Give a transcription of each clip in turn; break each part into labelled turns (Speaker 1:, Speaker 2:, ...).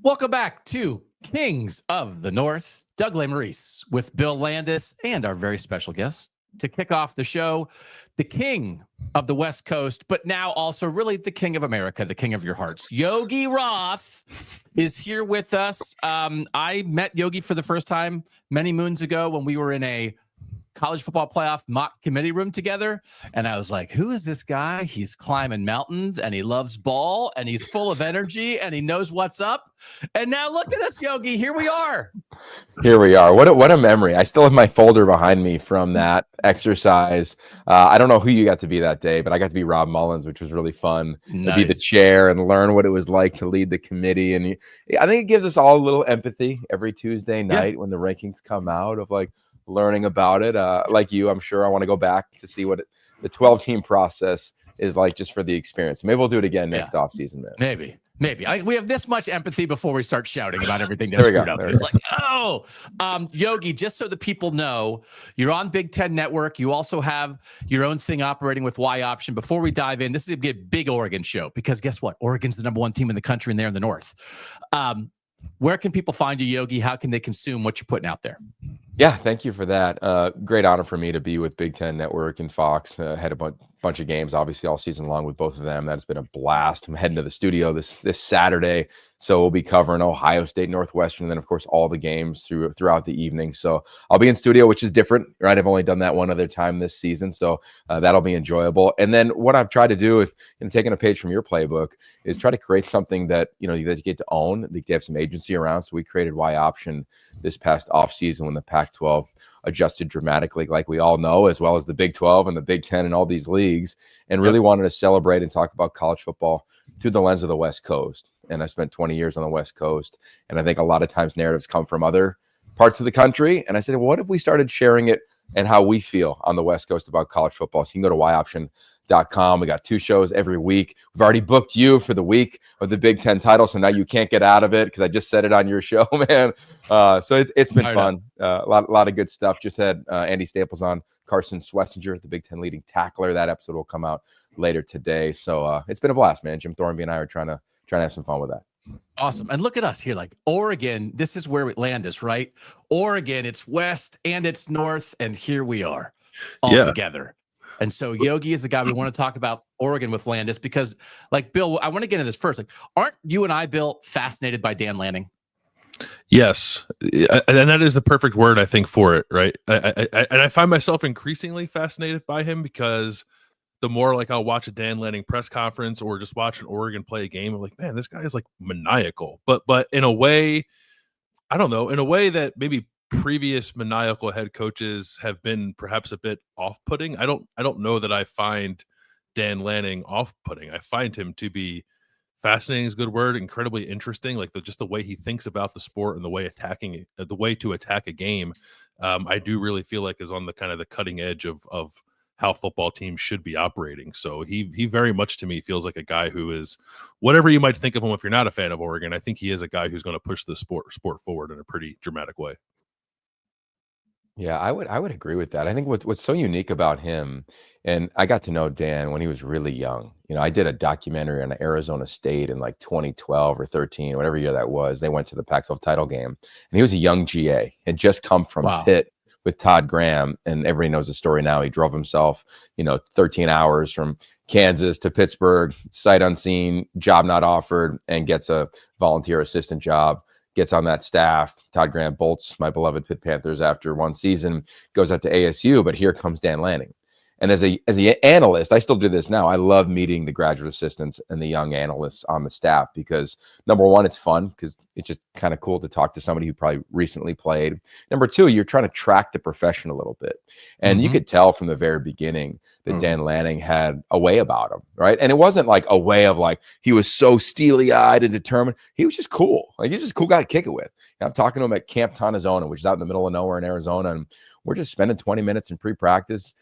Speaker 1: Welcome back to Kings of the North. Doug Lesmerises with Bill Landis and our very special guest to kick off the show, the king of the West Coast, but now also really the king of America, the king of your hearts. Yogi Roth is here with us. I met Yogi for the first time many moons ago when we were in a college football playoff mock committee room together. And I was like, who is this guy? He's climbing mountains and he loves ball and he's full of energy and he knows what's up. And now look at us, Yogi. Here we are.
Speaker 2: Here we are. What a memory. I still have my folder behind me from that exercise. I don't know who you got to be that day, but I got to be Rob Mullins, which was really fun.
Speaker 1: Nice.
Speaker 2: To be the chair and learn what it was like to lead the committee. And I think it gives us all a little empathy every Tuesday night when the rankings come out of like learning about it. Like you, I'm sure I want to go back to see what the 12-team process is like just for the experience. Maybe we'll do it again next offseason, man.
Speaker 1: Maybe. We have this much empathy before we start shouting about everything that's screwed up. It's like, Yogi, just so the people know, you're on Big Ten Network. You also have your own thing operating with Y-Option. Before we dive in, this is going to be a big Oregon show because guess what? Oregon's the #1 team in the country and they're in the North. Where can people find you, Yogi? How can they consume what you're putting out there?
Speaker 2: Yeah, thank you for that. Great honor for me to be with Big Ten Network and Fox. Had a bunch of games, obviously, all season long with both of them. That's been a blast. I'm heading to the studio this Saturday, so we'll be covering Ohio State, Northwestern, and then, of course, all the games throughout the evening. So I'll be in studio, which is different, right? I've only done that one other time this season, so that'll be enjoyable. And then what I've tried to do is, taking a page from your playbook, is try to create something that that you get to own, that you have some agency around. So we created Y-Option this past offseason when the Pac-12 adjusted dramatically, like we all know, as well as the Big 12 and the Big 10 and all these leagues, and really wanted to celebrate and talk about college football through the lens of the West Coast. And I spent 20 years on the West Coast, and I think a lot of times narratives come from other parts of the country. And I said, well, what if we started sharing it and how we feel on the West Coast about college football? So you can go to Y-Option.com. We got 2 shows every week. We've already booked you for the week of the Big Ten title, so now you can't get out of it because I just said it on your show, man. So it's been fun. A lot of good stuff. Just had Andy Staples on, Carson Swessinger, the Big Ten leading tackler. That episode will come out later today. So it's been a blast, man. Jim Thornby and I are trying to have some fun with that.
Speaker 1: Awesome. And look at us here, like Oregon. This is where Landis, right? Oregon, it's West and it's North, and here we are all together. And so Yogi is the guy we want to talk about Oregon with Landis because, like, Bill, I want to get into this first. Like, aren't you and I, Bill, fascinated by Dan Lanning?
Speaker 3: Yes. And that is the perfect word, I think, for it, right? I find myself increasingly fascinated by him because the more like I'll watch a Dan Lanning press conference or just watch an Oregon play a game, I'm like, man, this guy is like maniacal. But in a way, I don't know, in a way that maybe previous maniacal head coaches have been perhaps a bit off-putting. I don't know that I find Dan Lanning off-putting. I find him to be fascinating is a good word, incredibly interesting, like just the way he thinks about the sport and the way to attack a game. I do really feel like is on the kind of the cutting edge of how football teams should be operating. So he very much to me feels like a guy who is, whatever you might think of him if you're not a fan of Oregon, I think he is a guy who's going to push the sport forward in a pretty dramatic way.
Speaker 2: Yeah, I would agree with that. I think what's so unique about him, and I got to know Dan when he was really young. I did a documentary on Arizona State in like 2012 or 13, whatever year that was. They went to the Pac-12 title game, and he was a young GA, had just come from Pitt with Todd Graham, and everybody knows the story now. He drove himself, 13 hours from Kansas to Pittsburgh, sight unseen, job not offered, and gets a volunteer assistant job. Gets on that staff. Todd Graham bolts my beloved Pitt Panthers after one season, goes out to ASU, but here comes Dan Lanning. And as an analyst, I still do this now. I love meeting the graduate assistants and the young analysts on the staff because, number one, it's fun because it's just kind of cool to talk to somebody who probably recently played. Number two, you're trying to track the profession a little bit. And you could tell from the very beginning that Dan Lanning had a way about him, right? And it wasn't like a way of like he was so steely-eyed and determined. He was just cool. Like, he was just a cool guy to kick it with. And I'm talking to him at Camp Tonazona, which is out in the middle of nowhere in Arizona, and we're just spending 20 minutes in pre-practice,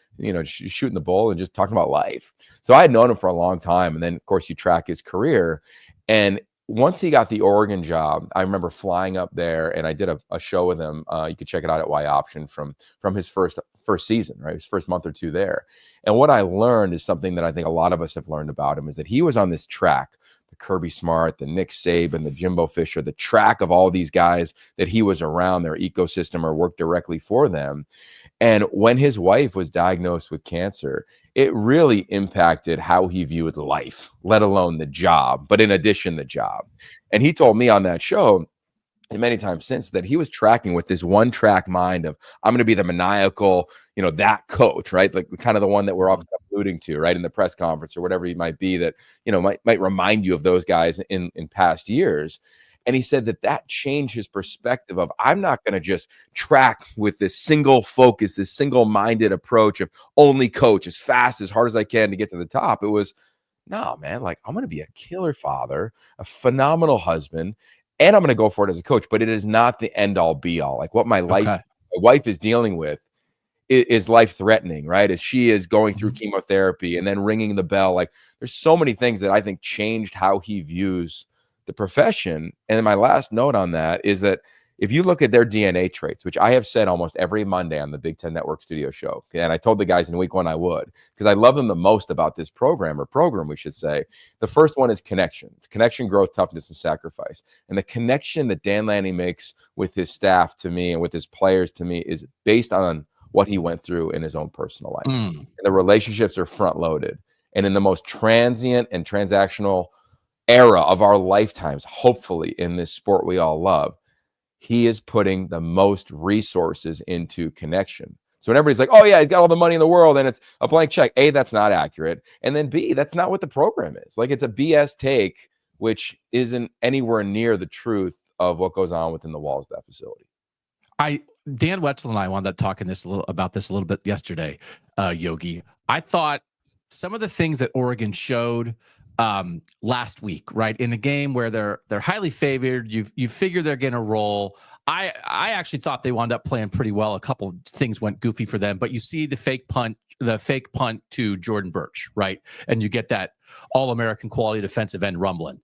Speaker 2: shooting the bull and just talking about life. So I had known him for a long time. And then, of course, you track his career. And once he got the Oregon job, I remember flying up there and I did a show with him. You could check it out at Y-Option from his first season, right? His first month or two there. And what I learned is something that I think a lot of us have learned about him is that he was on this track the Kirby Smart, the Nick Saban, the Jimbo Fisher, the track of all these guys that he was around, their ecosystem or worked directly for them. And when his wife was diagnosed with cancer, it really impacted how he viewed life, let alone the job, but in addition, the job. And he told me on that show, and many times since, that he was tracking with this one track mind of, I'm going to be the maniacal, that coach, right? Like kind of the one that we're often alluding to, right? In the press conference or whatever he might be that, might remind you of those guys in past years. And he said that changed his perspective of, I'm not going to just track with this single focus, this single-minded approach of only coach as fast, as hard as I can to get to the top. It was, no, man, like I'm going to be a killer father, a phenomenal husband, and I'm going to go for it as a coach. But it is not the end-all, be-all. Like what my wife is dealing with is life-threatening, right? As she is going through chemotherapy and then ringing the bell. Like there's so many things that I think changed how he views the profession. And then my last note on that is that if you look at their DNA traits, which I have said almost every Monday on the Big Ten Network studio show, and I told the guys in week 1 I would, because I love them the most about this program we should say. The first one is connection. It's connection, growth, toughness, and sacrifice. And the connection that Dan Lanning makes with his staff to me and with his players to me is based on what he went through in his own personal life. And the relationships are front loaded. And in the most transient and transactional era of our lifetimes, hopefully in this sport we all love, he is putting the most resources into connection. So when everybody's like, oh yeah, he's got all the money in the world and it's a blank check, A, that's not accurate. And then B, that's not what the program is. Like it's a BS take, which isn't anywhere near the truth of what goes on within the walls of that facility.
Speaker 1: Dan Wetzel and I wound up talking about this a little bit yesterday, Yogi. I thought some of the things that Oregon showed last week, right, in a game where they're highly favored, you figure they're going to roll. I actually thought they wound up playing pretty well. A couple of things went goofy for them, but you see the fake punt to Jordan Birch, right, and you get that All-American quality defensive end rumbling.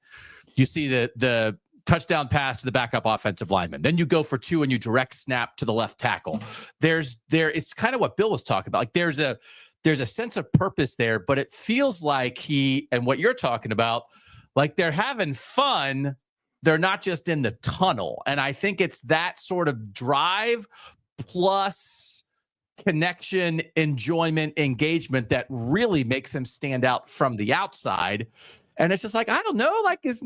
Speaker 1: You see the touchdown pass to the backup offensive lineman. Then you go for 2 and you direct snap to the left tackle. It's kind of what Bill was talking about. Like there's a sense of purpose there, but it feels like and what you're talking about, like they're having fun. They're not just in the tunnel. And I think it's that sort of drive plus connection, enjoyment, engagement that really makes him stand out from the outside. And it's just like, I don't know, like is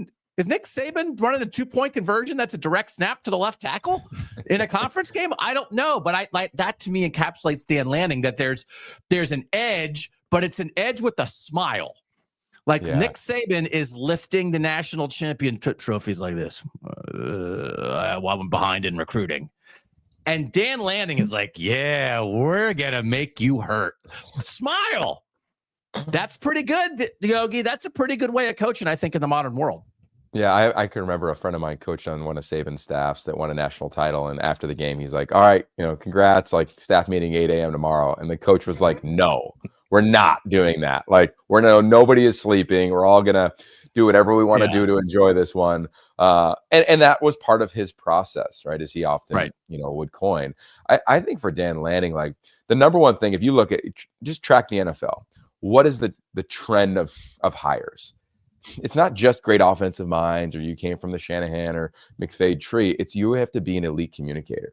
Speaker 1: Nick Saban running a 2-point conversion that's a direct snap to the left tackle in a conference game? I don't know, but I like that. To me, encapsulates Dan Lanning, that there's an edge, but it's an edge with a smile. Like Nick Saban is lifting the national championship trophies like this while I'm behind in recruiting. And Dan Lanning is like, yeah, we're going to make you hurt. Smile. That's pretty good, Yogi. That's a pretty good way of coaching, I think, in the modern world.
Speaker 2: Yeah, I can remember a friend of mine coached on one of Saban's staffs that won a national title. And after the game, he's like, all right, congrats, like staff meeting 8 a.m. tomorrow. And the coach was like, no, we're not doing that. Like nobody is sleeping. We're all going to do whatever we want to do to enjoy this one. And that was part of his process, right? As he often, would coin. I think for Dan Lanning, like the number one thing, if you look at just track the NFL, what is the trend of hires? It's not just great offensive minds or you came from the Shanahan or McFay tree. It's you have to be an elite communicator.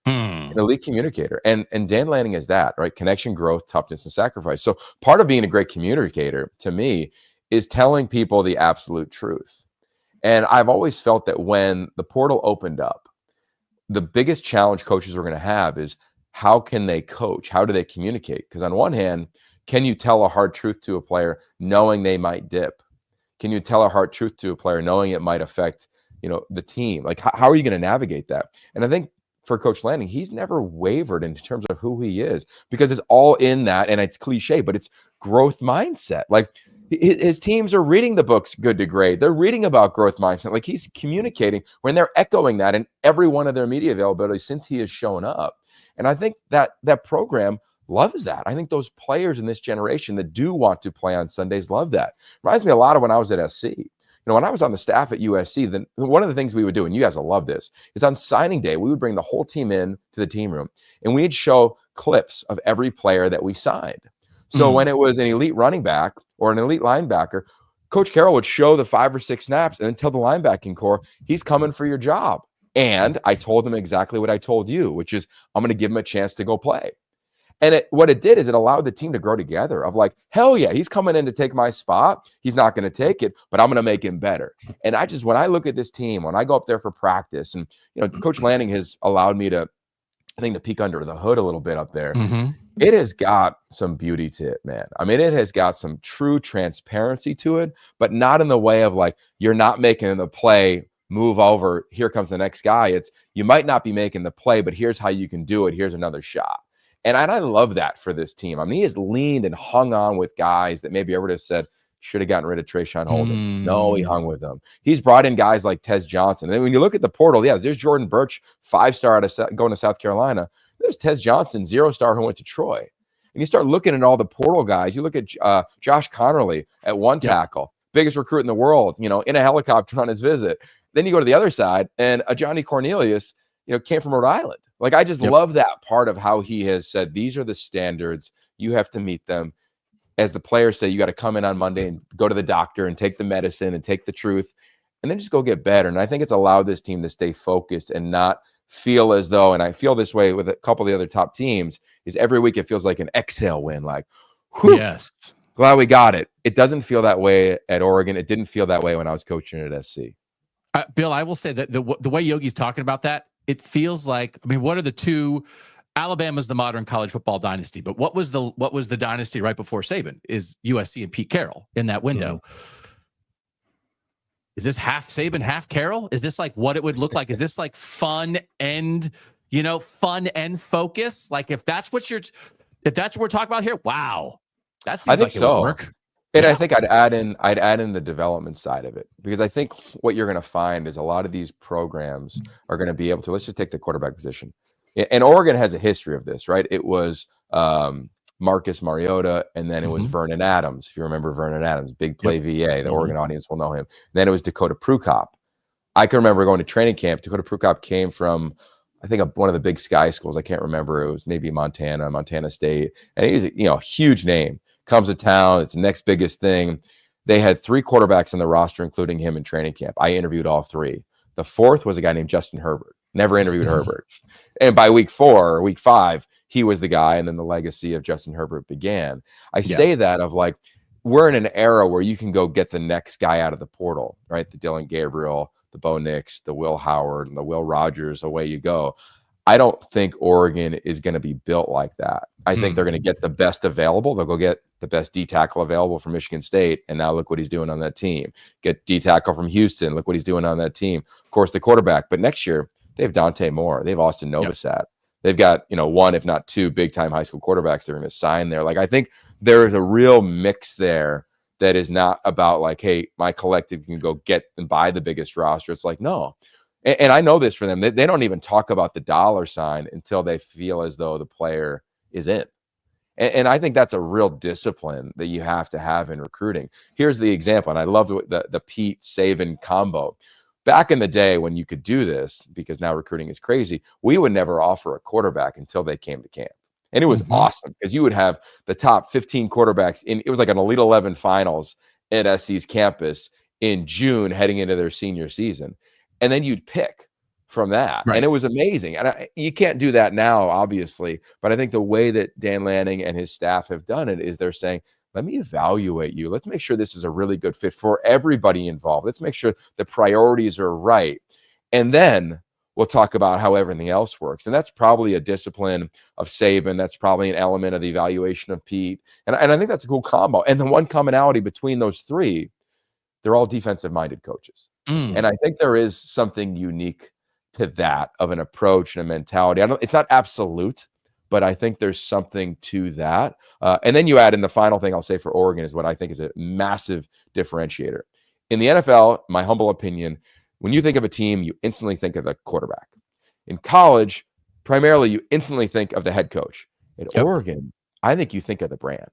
Speaker 2: An elite communicator. And Dan Lanning is that, right? Connection, growth, toughness, and sacrifice. So part of being a great communicator to me is telling people the absolute truth. And I've always felt that when the portal opened up, the biggest challenge coaches are going to have is how can they coach? How do they communicate? Because on one hand, can you tell a hard truth to a player knowing they might dip? Can you tell a hard truth to a player knowing it might affect, the team? Like, how are you going to navigate that? And I think for Coach Lanning, he's never wavered in terms of who he is because it's all in that, and it's cliche, but it's growth mindset. Like his teams are reading the books Good to Great. They're reading about growth mindset. Like he's communicating when they're echoing that in every one of their media availability since he has shown up. And I think that program loves that. I think those players in this generation that do want to play on Sundays love that. Reminds me a lot of when I was at SC. When I was on the staff at USC, then one of the things we would do, and you guys will love this, is on signing day, we would bring the whole team in to the team room, and we'd show clips of every player that we signed. So when it was an elite running back or an elite linebacker, Coach Carroll would show the 5 or 6 snaps and then tell the linebacking core, he's coming for your job. And I told him exactly what I told you, which is I'm going to give him a chance to go play. And what it did is it allowed the team to grow together of like, hell yeah, he's coming in to take my spot. He's not going to take it, but I'm going to make him better. And when I look at this team, when I go up there for practice, and, Coach Lanning has allowed me to, I think, to peek under the hood a little bit up there.
Speaker 1: Mm-hmm.
Speaker 2: It has got some beauty to it, man. I mean, it has got some true transparency to it, but not in the way of like, you're not making the play, move over, here comes the next guy. It's, you might not be making the play, but here's how you can do it. Here's another shot. And I love that for this team. I mean, he has leaned and hung on with guys that maybe everyone has said should have gotten rid of Trayshawn Holden. No, he hung with them. He's brought in guys like Tez Johnson. And when you look at the portal, there's Jordan Birch, 5-star going to South Carolina. There's Tez Johnson, 0-star who went to Troy. And you start looking at all the portal guys. You look at Josh Connerly at one tackle, biggest recruit in the world, in a helicopter on his visit. Then you go to the other side, and Johnny Cornelius, came from Rhode Island. Like, I just love that part of how he has said, these are the standards. You have to meet them. As the players say, you got to come in on Monday and go to the doctor and take the medicine and take the truth and then just go get better. And I think it's allowed this team to stay focused and not feel as though, and I feel this way with a couple of the other top teams, is every week it feels like an exhale win. Like, whew,
Speaker 1: yes,
Speaker 2: glad we got it. It doesn't feel that way at Oregon. It didn't feel that way when I was coaching at SC.
Speaker 1: Bill, I will say that the way Yogi's talking about that, it feels like, I mean, what are the two? Alabama's the modern college football dynasty, but what was the dynasty right before Saban? Is USC and Pete Carroll in that window. Is this half Saban, half Carroll? Is this like what it would look like? Is this like fun and focus? Like if that's what we're talking about here, wow. That seems like it would work.
Speaker 2: And I think I'd add in the development side of it, because I think what you're going to find is a lot of these programs are going to be able to, let's just take the quarterback position. And Oregon has a history of this, right? It was Marcus Mariota, and then it was Vernon Adams. If you remember Vernon Adams, big play VA, the Oregon audience will know him. And then it was Dakota Prukop. I can remember going to training camp. Dakota Prukop came from, I think, one of the big sky schools. I can't remember. It was maybe Montana State. And he's a huge name. Comes to town. It's the next biggest thing. They had 3 quarterbacks on the roster, including him in training camp. I interviewed all 3. The 4th was a guy named Justin Herbert. Never interviewed Herbert. And by week 4 or week 5, he was the guy. And then the legacy of Justin Herbert began. I say that of like, we're in an era where you can go get the next guy out of the portal, right? The Dylan Gabriel, the Bo Nix, the Will Howard, and the Will Rogers, away you go. I don't think Oregon is going to be built like that. I think they're going to get the best available. They'll go get the best D tackle available from Michigan State. And now look what he's doing on that team. Get D tackle from Houston. Look what he's doing on that team. Of course, the quarterback. But next year, they have Dante Moore. They have Austin Novosad. They've got, one, if not 2 big time high school quarterbacks they're going to sign there. Like, I think there is a real mix there that is not about like, hey, my collective can go get and buy the biggest roster. It's like, no. And I know this for them. They don't even talk about the dollar sign until they feel as though the player is in. And I think that's a real discipline that you have to have in recruiting. Here's the example, and I love the Pete Saban combo. Back in the day when you could do this, because now recruiting is crazy, we would never offer a quarterback until they came to camp. And it was awesome because you would have the top 15 quarterbacks it was like an Elite 11 finals at SC's campus in June heading into their senior season. And then you'd pick from that. Right. And it was amazing. And you can't do that now, obviously. But I think the way that Dan Lanning and his staff have done it is they're saying, let me evaluate you. Let's make sure this is a really good fit for everybody involved. Let's make sure the priorities are right. And then we'll talk about how everything else works. And that's probably a discipline of Saban. That's probably an element of the evaluation of Pete. And I think that's a cool combo. And the one commonality between those 3, they're all defensive-minded coaches. And I think there is something unique to that of an approach and a mentality. It's not absolute, but I think there's something to that. And then you add in the final thing I'll say for Oregon is what I think is a massive differentiator. In the NFL, my humble opinion, when you think of a team, you instantly think of the quarterback. In college, primarily, you instantly think of the head coach. In Oregon, I think you think of the brand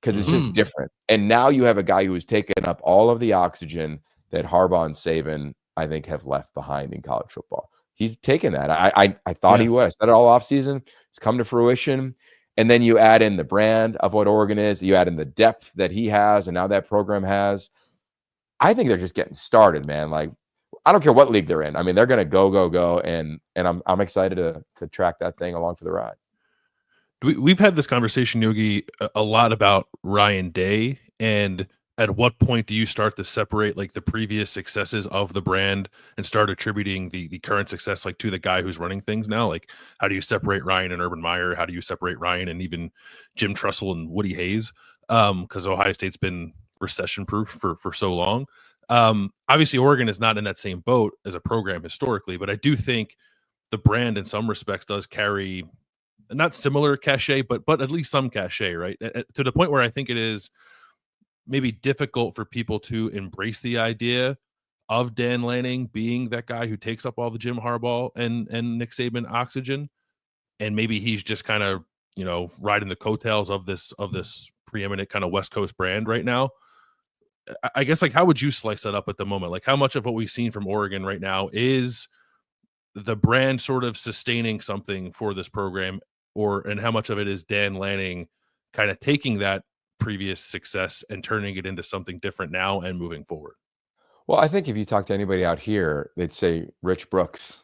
Speaker 2: because it's just different. And now you have a guy who has taken up all of the oxygen that Harbaugh and Saban, I think, have left behind in college football. He's taken that. I thought he would. I said it all offseason. It's come to fruition. And then you add in the brand of what Oregon is. You add in the depth that he has and now that program has. I think they're just getting started, man. Like, I don't care what league they're in. I mean, they're going to go, and I'm excited to track that thing along for the ride.
Speaker 3: We've had this conversation, Yogi, a lot about Ryan Day, and at what point do you start to separate like the previous successes of the brand and start attributing the current success like to the guy who's running things now? Like, how do you separate Ryan and Urban Meyer? How do you separate Ryan and even Jim Tressel and Woody Hayes? Because Ohio State's been recession proof for so long. Obviously, Oregon is not in that same boat as a program historically, but I do think the brand in some respects does carry not similar cachet, but at least some cachet, right? To the point where I think it is maybe difficult for people to embrace the idea of Dan Lanning being that guy who takes up all the Jim Harbaugh and Nick Saban oxygen, and maybe he's just kind of riding the coattails of this preeminent kind of West Coast brand right now. I guess, like, how would you slice that up at the moment? Like, how much of what we've seen from Oregon right now is the brand sort of sustaining something for this program, and how much of it is Dan Lanning kind of taking that previous success and turning it into something different now and moving forward?
Speaker 2: Well, I think if you talk to anybody out here, they'd say Rich Brooks.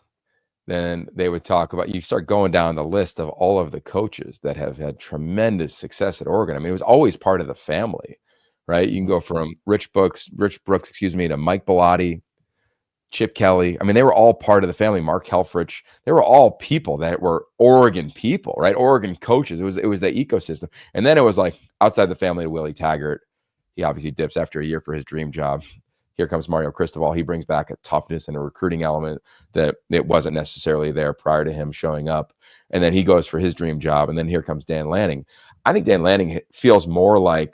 Speaker 2: Then they would talk about, you start going down the list of all of the coaches that have had tremendous success at Oregon. I mean, it was always part of the family, right? You can go from Rich Brooks, to Mike Bellotti, Chip Kelly. I mean, they were all part of the family. Mark Helfrich. They were all people that were Oregon people, right? Oregon coaches. It was the ecosystem. And then it was like outside the family to Willie Taggart. He obviously dips after a year for his dream job. Here comes Mario Cristobal. He brings back a toughness and a recruiting element that it wasn't necessarily there prior to him showing up. And then he goes for his dream job. And then here comes Dan Lanning. I think Dan Lanning feels more like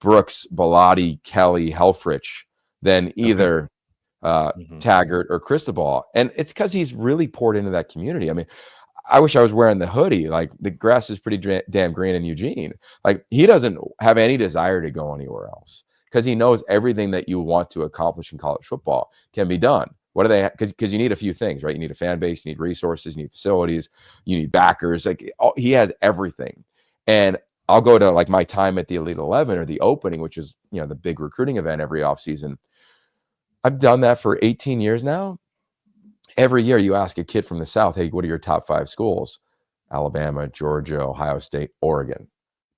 Speaker 2: Brooks, Bellotti, Kelly, Helfrich than either Taggart or Cristobal. And it's because he's really poured into that community. I mean, I wish I was wearing the hoodie. Like, the grass is pretty damn green in Eugene. Like, he doesn't have any desire to go anywhere else, because he knows everything that you want to accomplish in college football can be done. What are they? Because you need a few things, right? You need a fan base, you need resources, you need facilities, you need backers. Like, he has everything. And I'll go to like my time at the Elite 11 or the opening, which is, the big recruiting event every offseason. I've done that for 18 years now. Every year you ask a kid from the South, hey, what are your top 5 schools? Alabama, Georgia, Ohio State, Oregon.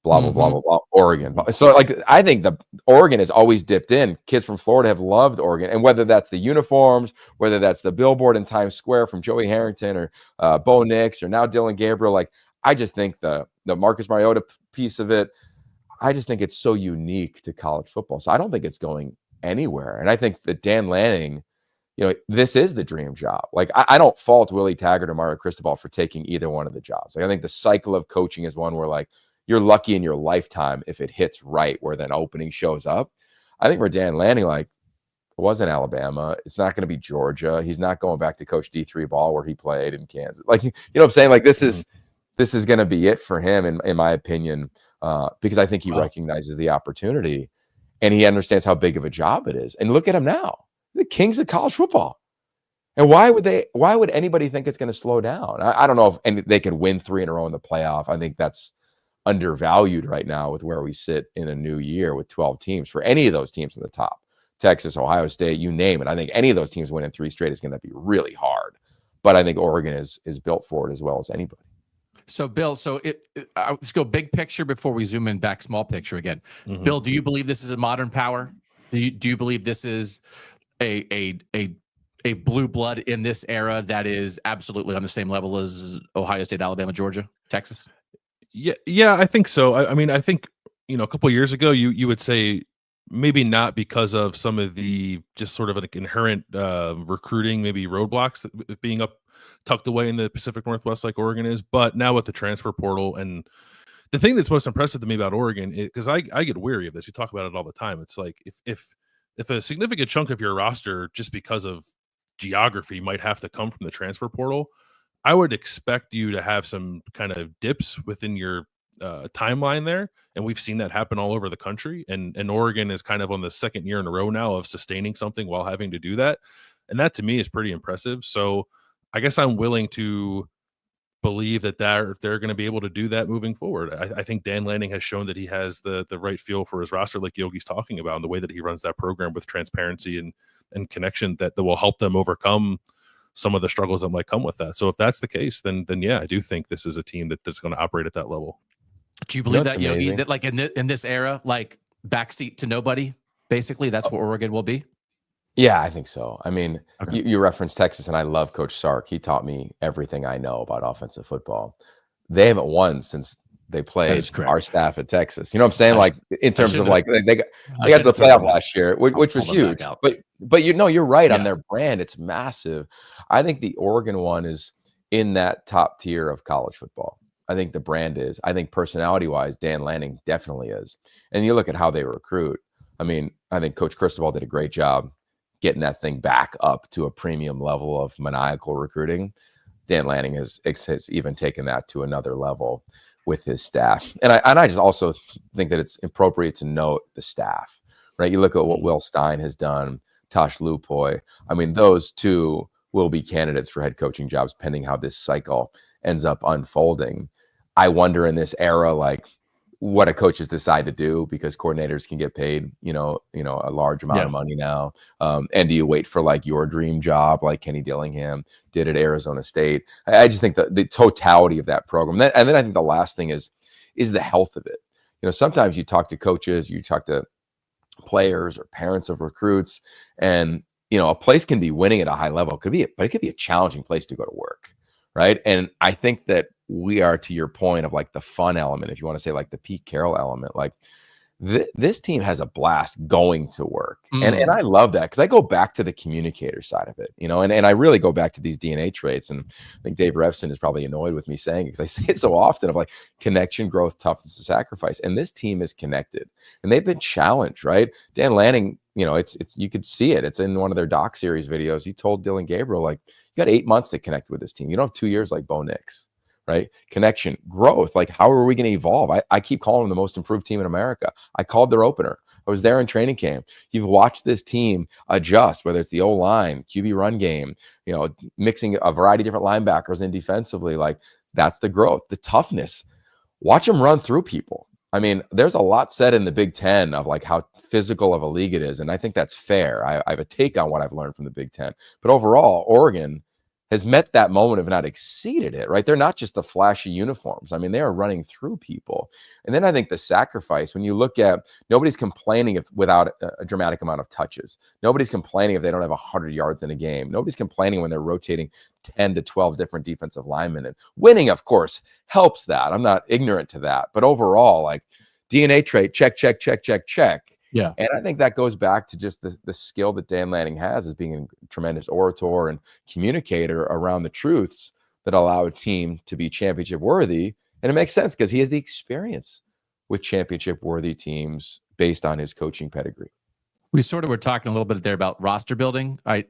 Speaker 2: Blah, blah, blah, blah, blah, Oregon. So, like, I think the Oregon has always dipped in. Kids from Florida have loved Oregon. And whether that's the uniforms, whether that's the billboard in Times Square from Joey Harrington or Bo Nix or now Dylan Gabriel, like, I just think the Marcus Mariota piece of it, I just think it's so unique to college football. So I don't think it's going anywhere. And I think that Dan Lanning, this is the dream job. Like, I don't fault Willie Taggart or Mario Cristobal for taking either one of the jobs. Like, I think the cycle of coaching is one where, like, you're lucky in your lifetime if it hits right, where then opening shows up. I think for Dan Lanning, like, it wasn't Alabama. It's not going to be Georgia. He's not going back to coach D3 ball where he played in Kansas. Like, you know what I'm saying? Like, this is going to be it for him, in my opinion, because I think he recognizes the opportunity and he understands how big of a job it is. And look at him now, the kings of college football. And why would anybody think it's going to slow down? I don't know if they can win 3 in a row in the playoff. I think that's undervalued right now with where we sit in a new year with 12 teams for any of those teams in the top. Texas, Ohio State, you name it. I think any of those teams winning 3 straight is going to be really hard. But I think Oregon is built for it as well as anybody.
Speaker 1: So, Bill, let's go big picture before we zoom in back small picture again. Bill, do you believe this is a modern power? Do you believe this is a blue blood in this era that is absolutely on the same level as Ohio State, Alabama, Georgia, Texas?
Speaker 3: Yeah, I think so. I mean, I think, a couple of years ago, you would say maybe not because of some of the just sort of like inherent recruiting, maybe roadblocks that being tucked away in the Pacific Northwest like Oregon is. But now with the transfer portal, and the thing that's most impressive to me about Oregon, because I get weary of this, we talk about it all the time. It's like if a significant chunk of your roster, just because of geography, might have to come from the transfer portal, I would expect you to have some kind of dips within your timeline there. And we've seen that happen all over the country. And Oregon is kind of on the second year in a row now of sustaining something while having to do that. And that to me is pretty impressive. So I guess I'm willing to believe that they're going to be able to do that moving forward. I think Dan Lanning has shown that he has the right feel for his roster, like Yogi's talking about, and the way that he runs that program with transparency and connection that will help them overcome some of the struggles that might come with that. So if that's the case, then yeah, I do think this is a team that's going to operate at that level.
Speaker 1: Do you believe that, Yogi, that like in this era, like backseat to nobody, basically that's what Oregon will be?
Speaker 2: Yeah, I think so. I mean,
Speaker 1: Okay.
Speaker 2: you referenced Texas, and I love Coach Sark. He taught me everything I know about offensive football. They haven't won since they played our staff at Texas. You know what I'm saying? Like in terms of like they got to the playoff last year, which was huge. But you're right on their brand. It's massive. I think the Oregon one is in that top tier of college football. I think the brand is. I think personality-wise, Dan Lanning definitely is. And you look at how they recruit. I mean, I think Coach Cristobal did a great job getting that thing back up to a premium level of maniacal recruiting. Dan Lanning has even taken that to another level with his staff. And I just also think that it's appropriate to note the staff, right? You look at what Will Stein has done, Tosh Lupoy. I mean, those two will be candidates for head coaching jobs pending how this cycle ends up unfolding. I wonder in this era, like, what do coaches decide to do, because coordinators can get paid, a large amount of money now. And do you wait for like your dream job, like Kenny Dillingham did at Arizona State? I just think the totality of that program. And then I think the last thing is the health of it. Sometimes you talk to coaches, you talk to players or parents of recruits, and a place can be winning at a high level. But it could be a challenging place to go to work. Right. And I think that we are, to your point of like the fun element, if you want to say like the Pete Carroll element, like this team has a blast going to work. And I love that, because I go back to the communicator side of it, and I really go back to these DNA traits. And I think Dave Revson is probably annoyed with me saying it, because I say it so often, of like connection, growth, toughness, and sacrifice. And this team is connected, and they've been challenged, right? Dan Lanning, it's you could see it. It's in one of their doc series videos. He told Dylan Gabriel, like, you got 8 months to connect with this team. You don't have 2 years like Bo Nix, right? Connection, growth. Like, how are we going to evolve? I keep calling them the most improved team in America. I called their opener. I was there in training camp. You've watched this team adjust, whether it's the O-line, QB run game, mixing a variety of different linebackers in defensively. Like, that's the growth, the toughness. Watch them run through people. I mean, there's a lot said in the Big Ten of like how physical of a league it is. And I think that's fair. I have a take on what I've learned from the Big Ten. But overall, Oregon has met that moment, if not exceeded it, right? They're not just the flashy uniforms. I mean, they are running through people. And then I think the sacrifice, when you look at, nobody's complaining without a dramatic amount of touches. Nobody's complaining if they don't have 100 yards in a game. Nobody's complaining when they're rotating 10 to 12 different defensive linemen. And winning, of course, helps that. I'm not ignorant to that. But overall, like, DNA trait, check, check, check, check, check.
Speaker 1: Yeah.
Speaker 2: And I think that goes back to just the skill that Dan Lanning has as being a tremendous orator and communicator around the truths that allow a team to be championship worthy. And it makes sense because he has the experience with championship worthy teams based on his coaching pedigree.
Speaker 1: We sort of were talking a little bit there about roster building. I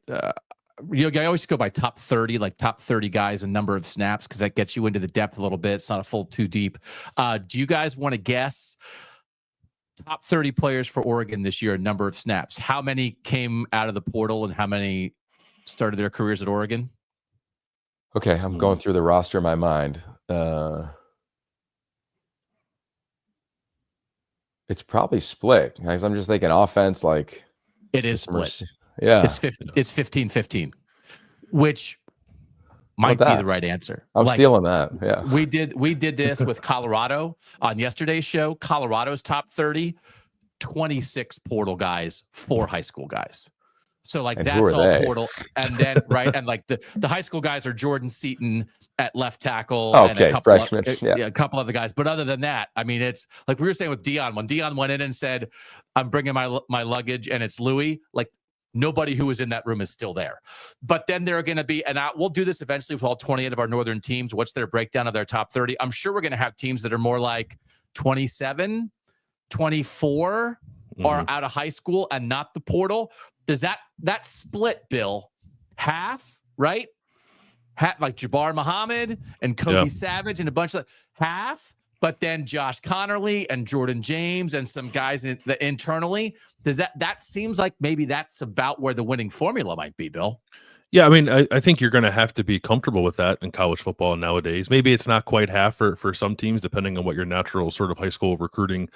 Speaker 1: always go by top 30, like top 30 guys and number of snaps, because that gets you into the depth a little bit. It's not a full too deep. Do you guys want to guess top 30 players for Oregon this year, number of snaps? How many came out of the portal and how many started their careers at Oregon?
Speaker 2: Okay, I'm going through the roster in my mind. It's probably split, guys. I'm just thinking offense, like
Speaker 1: it is split.
Speaker 2: Yeah,
Speaker 1: it's 15-15, which might be the right answer.
Speaker 2: I'm stealing that. Yeah,
Speaker 1: we did this with Colorado on yesterday's show. Colorado's top 30, 26 portal guys, 4 high school guys. So like, and that's all portal. And then and like the high school guys are Jordan Seaton at left tackle.
Speaker 2: Okay,
Speaker 1: and a couple
Speaker 2: freshman.
Speaker 1: A couple other guys. But other than that, I mean, it's like we were saying with Dion. When Dion went in and said, "I'm bringing my luggage," and it's Louis, like, nobody who was in that room is still there. But then there are going to be, and we'll do this eventually with all 28 of our Northern teams. What's their breakdown of their top 30? I'm sure we're going to have teams that are more like 27, 24 are out of high school and not the portal. Does that split, Bill, half, right? Like Jabbar Muhammad and Cody Savage and a bunch of half, but then Josh Connerly and Jordan James and some guys internally. Does that seems like maybe that's about where the winning formula might be, Bill?
Speaker 3: Yeah, I mean, I think you're going to have to be comfortable with that in college football nowadays. Maybe it's not quite half for some teams, depending on what your natural sort of high school recruiting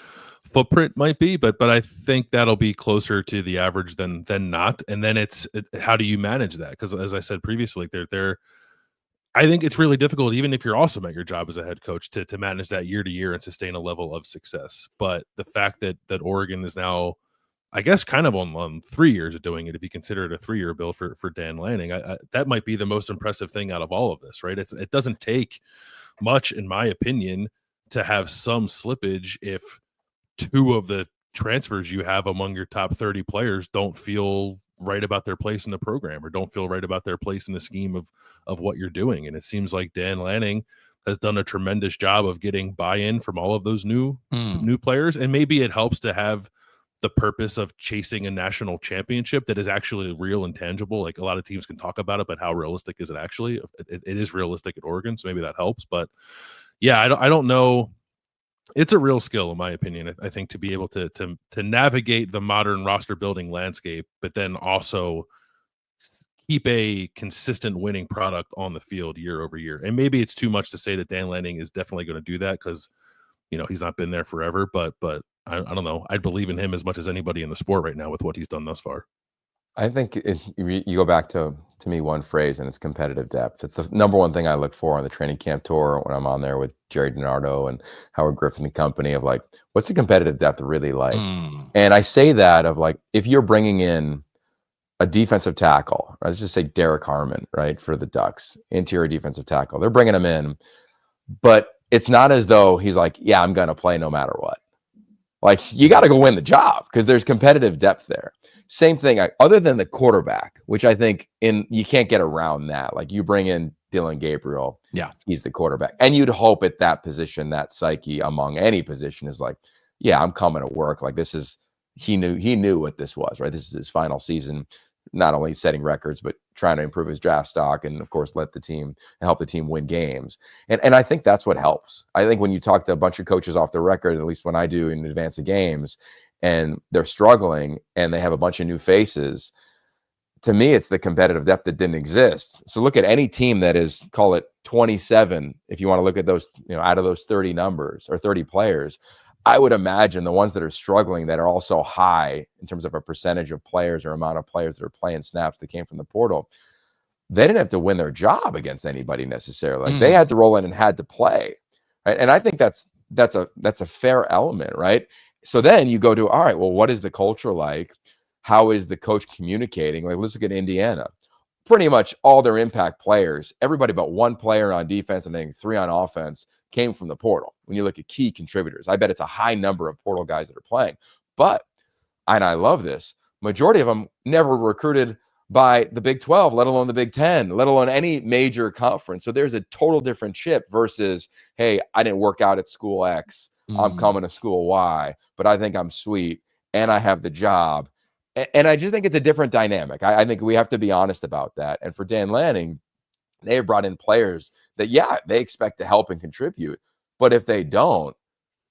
Speaker 3: footprint might be. But I think that'll be closer to the average than not. And then how do you manage that? Because as I said previously, I think it's really difficult, even if you're awesome at your job as a head coach, to manage that year to year and sustain a level of success. But the fact that Oregon is now, I guess, kind of on 3 years of doing it, if you consider it a 3-year build for Dan Lanning, that might be the most impressive thing out of all of this, right? It doesn't take much, in my opinion, to have some slippage if 2 of the transfers you have among your top 30 players don't feel right about their place in the program or don't feel right about their place in the scheme of what you're doing. And it seems like Dan Lanning has done a tremendous job of getting buy-in from all of those new players. And maybe it helps to have the purpose of chasing a national championship that is actually real and tangible. Like, a lot of teams can talk about it, but how realistic is it actually? It is realistic at Oregon, so maybe that helps. But yeah, I don't know. It's a real skill, in my opinion, I think, to be able to navigate the modern roster building landscape, but then also keep a consistent winning product on the field year over year. And maybe it's too much to say that Dan Lanning is definitely going to do that, because he's not been there forever. But I don't know. I believe in him as much as anybody in the sport right now with what he's done thus far.
Speaker 2: I think you go back to me one phrase, and it's competitive depth. It's the number one thing I look for on the training camp tour when I'm on there with Jerry DiNardo and Howard Griffin and company, of like, what's the competitive depth really like? And I say that of like, if you're bringing in a defensive tackle, right, let's just say Derek Harmon, right, for the Ducks, interior defensive tackle, they're bringing him in, but it's not as though he's like, yeah, I'm going to play no matter what. Like, you got to go win the job because there's competitive depth there. Same thing, other than the quarterback, which I think you can't get around that. Like, you bring in Dylan Gabriel,
Speaker 1: yeah,
Speaker 2: he's the quarterback. And you'd hope at that position, that psyche among any position is like, yeah, I'm coming to work. Like, he knew what this was, right? This is his final season, not only setting records, but trying to improve his draft stock and, of course, help the team win games. And I think that's what helps. I think when you talk to a bunch of coaches off the record, at least when I do in advance of games, and they're struggling and they have a bunch of new faces, to me, it's the competitive depth that didn't exist. So look at any team that is, call it 27, if you want to look at those, out of those 30 numbers or 30 players, I would imagine the ones that are struggling, that are also high in terms of a percentage of players or amount of players that are playing snaps that came from the portal, they didn't have to win their job against anybody necessarily. Like, they had to roll in and had to play. Right? And I think that's a fair element, right? So then you go to, all right, well, what is the culture like? How is the coach communicating? Like, let's look at Indiana. Pretty much all their impact players, everybody but one player on defense and I think 3 on offense, came from the portal. When you look at key contributors, I bet it's a high number of portal guys that are playing. But, and I love this, majority of them never recruited by the Big 12, let alone the Big 10, let alone any major conference. So there's a total different chip versus, hey, I didn't work out at school X. I'm coming to school Y, but I think I'm sweet and I have the job. And I just think it's a different dynamic. I think we have to be honest about that. And for Dan Lanning, they have brought in players that, yeah, they expect to help and contribute. But if they don't,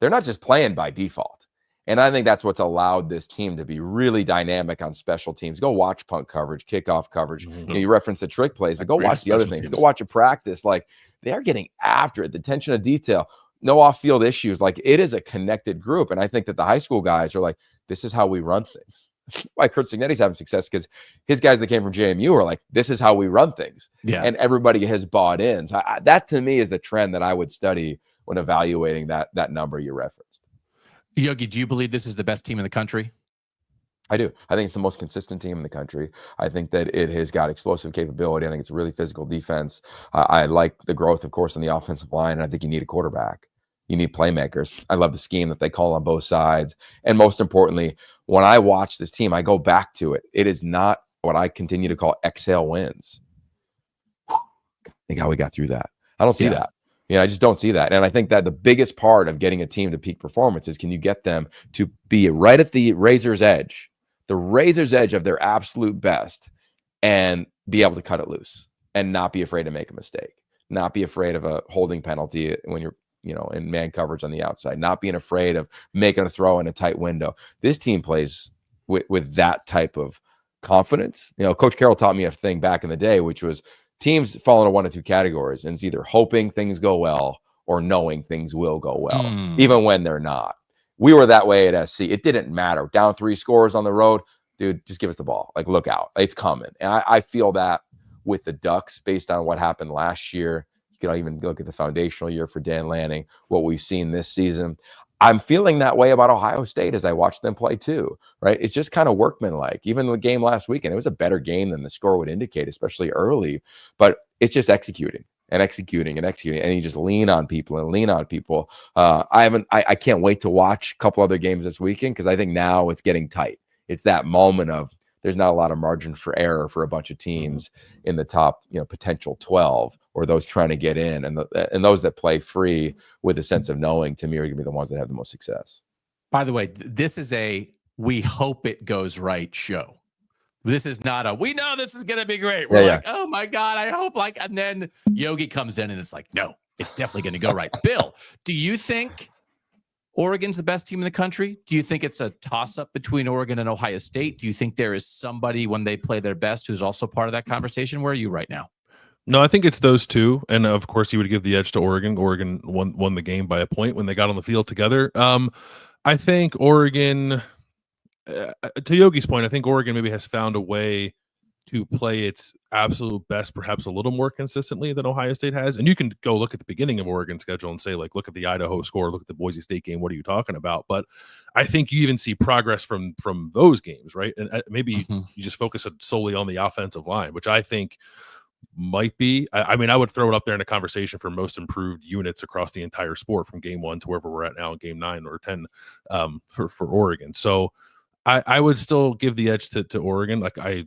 Speaker 2: they're not just playing by default. And I think that's what's allowed this team to be really dynamic on special teams. Go watch punt coverage, kickoff coverage. You reference the trick plays, but go watch the other things. Go watch a practice. Like, they're getting after it, the attention to detail. No off-field issues. Like, it is a connected group. And I think that the high school guys are like, this is how we run things. Why Kurt Signetti's having success, because his guys that came from JMU are like, this is how we run things.
Speaker 1: Yeah.
Speaker 2: And everybody has bought in. So that to me is the trend that I would study when evaluating that number you referenced.
Speaker 1: Yogi, do you believe this is the best team in the country?
Speaker 2: I do. I think it's the most consistent team in the country. I think that it has got explosive capability. I think it's a really physical defense. I like the growth, of course, on the offensive line. And I think you need a quarterback. You need playmakers. I love the scheme that they call on both sides. And most importantly, when I watch this team, I go back to it. It is not what I continue to call exhale wins. Think how we got through that. I don't see that. I just don't see that. And I think that the biggest part of getting a team to peak performance is, can you get them to be right at the razor's edge of their absolute best, and be able to cut it loose and not be afraid to make a mistake, not be afraid of a holding penalty when you're, in man coverage on the outside, not being afraid of making a throw in a tight window. This team plays with that type of confidence. Coach Carroll taught me a thing back in the day, which was teams fall into one of two categories, and it's either hoping things go well or knowing things will go well, even when they're not. We were that way at SC. It didn't matter. Down 3 scores on the road, dude, just give us the ball. Like, look out. It's coming. And I feel that with the Ducks based on what happened last year. You can even look at the foundational year for Dan Lanning, what we've seen this season. I'm feeling that way about Ohio State as I watch them play too, right? It's just kind of workmanlike. Even the game last weekend, it was a better game than the score would indicate, especially early, but it's just executing. And you just lean on people. I can't wait to watch a couple other games this weekend because I think now it's getting tight. It's that moment of there's not a lot of margin for error for a bunch of teams in the top, potential 12 or those trying to get in, and those that play free with a sense of knowing, to me, are going to be the ones that have the most success.
Speaker 1: By the way, this is a we hope it goes right show. This is not a, we know this is going to be great. We're like, oh my God, I hope and then Yogi comes in and it's like, no, it's definitely going to go right. Bill, do you think Oregon's the best team in the country? Do you think it's a toss up between Oregon and Ohio State? Do you think there is somebody when they play their best who's also part of that conversation? Where are you right now?
Speaker 3: No, I think it's those two. And of course you would give the edge to Oregon. Oregon won the game by a point when they got on the field together. I think Oregon, to Yogi's point, I think Oregon maybe has found a way to play its absolute best, perhaps a little more consistently than Ohio State has. And you can go look at the beginning of Oregon's schedule and say, like, look at the Idaho score, look at the Boise State game. What are you talking about? But I think you even see progress from those games, right? And maybe you just focus solely on the offensive line, which I think might be. I mean, I would throw it up there in a conversation for most improved units across the entire sport from game 1 to wherever we're at now in game 9 or 10 for Oregon. So I would still give the edge to Oregon. Like, I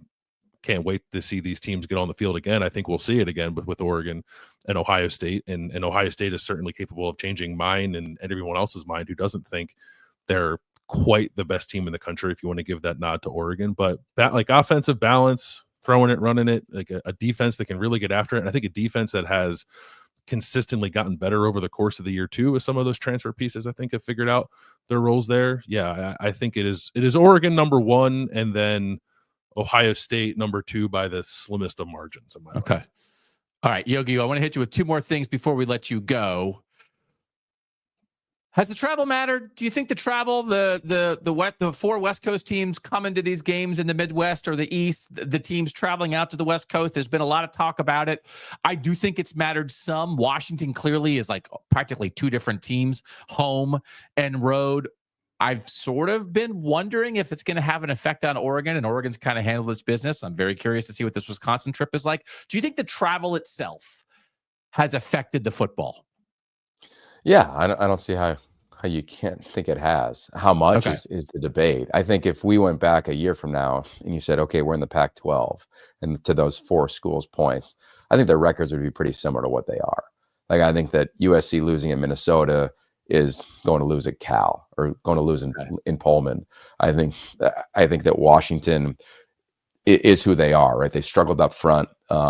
Speaker 3: can't wait to see these teams get on the field again. I think we'll see it again with Oregon and Ohio State. And Ohio State is certainly capable of changing mine and everyone else's mind who doesn't think they're quite the best team in the country, if you want to give that nod to Oregon. But like offensive balance, throwing it, running it, like a defense that can really get after it. And I think a defense that has consistently gotten better over the course of the year too, with some of those transfer pieces, I think have figured out their roles there. Yeah, I think it is Oregon number 1, and then Ohio State number 2 by the slimmest of margins.
Speaker 1: Okay. All right, Yogi, I want to hit you with 2 more things before we let you go. Has the travel mattered? Do you think the travel, the 4 West Coast teams coming to these games in the Midwest or the East, the teams traveling out to the West Coast, there's been a lot of talk about it. I do think it's mattered some. Washington clearly is like practically 2 different teams, home and road. I've sort of been wondering if it's going to have an effect on Oregon, and Oregon's kind of handled its business. I'm very curious to see what this Wisconsin trip is like. Do you think the travel itself has affected the football?
Speaker 2: Yeah, I don't see how you can't think it has. How much is the debate. I think if we went back a year from now and you said, okay, we're in the Pac-12, and to those 4 schools' points, I think their records would be pretty similar to what they are. Like, I think that USC losing in Minnesota is going to lose at Cal or going to lose in Pullman. I think that Washington is who they are, right? They struggled up front.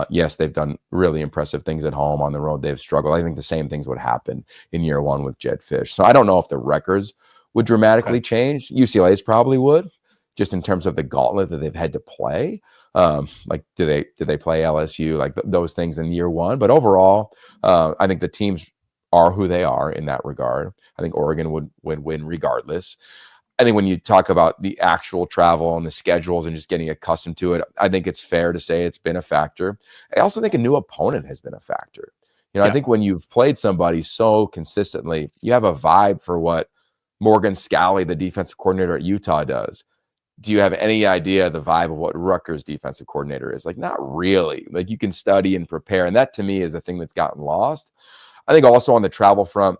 Speaker 2: Yes, they've done really impressive things at home. On the road, they've struggled. I think the same things would happen in year 1 with Jed Fish. So I don't know if the records would dramatically change. UCLA's probably would, just in terms of the gauntlet that they've had to play. Like, do they play LSU? Like those things in year 1. But overall, I think the teams are who they are in that regard. I think Oregon would win regardless. I think when you talk about the actual travel and the schedules and just getting accustomed to it, I think it's fair to say it's been a factor. I also think a new opponent has been a factor. I think when you've played somebody so consistently, you have a vibe for what Morgan Scalley, the defensive coordinator at Utah, does. Do you have any idea the vibe of what Rutgers defensive coordinator is? Like, not really. Like, you can study and prepare. And that, to me, is the thing that's gotten lost. I think also on the travel front,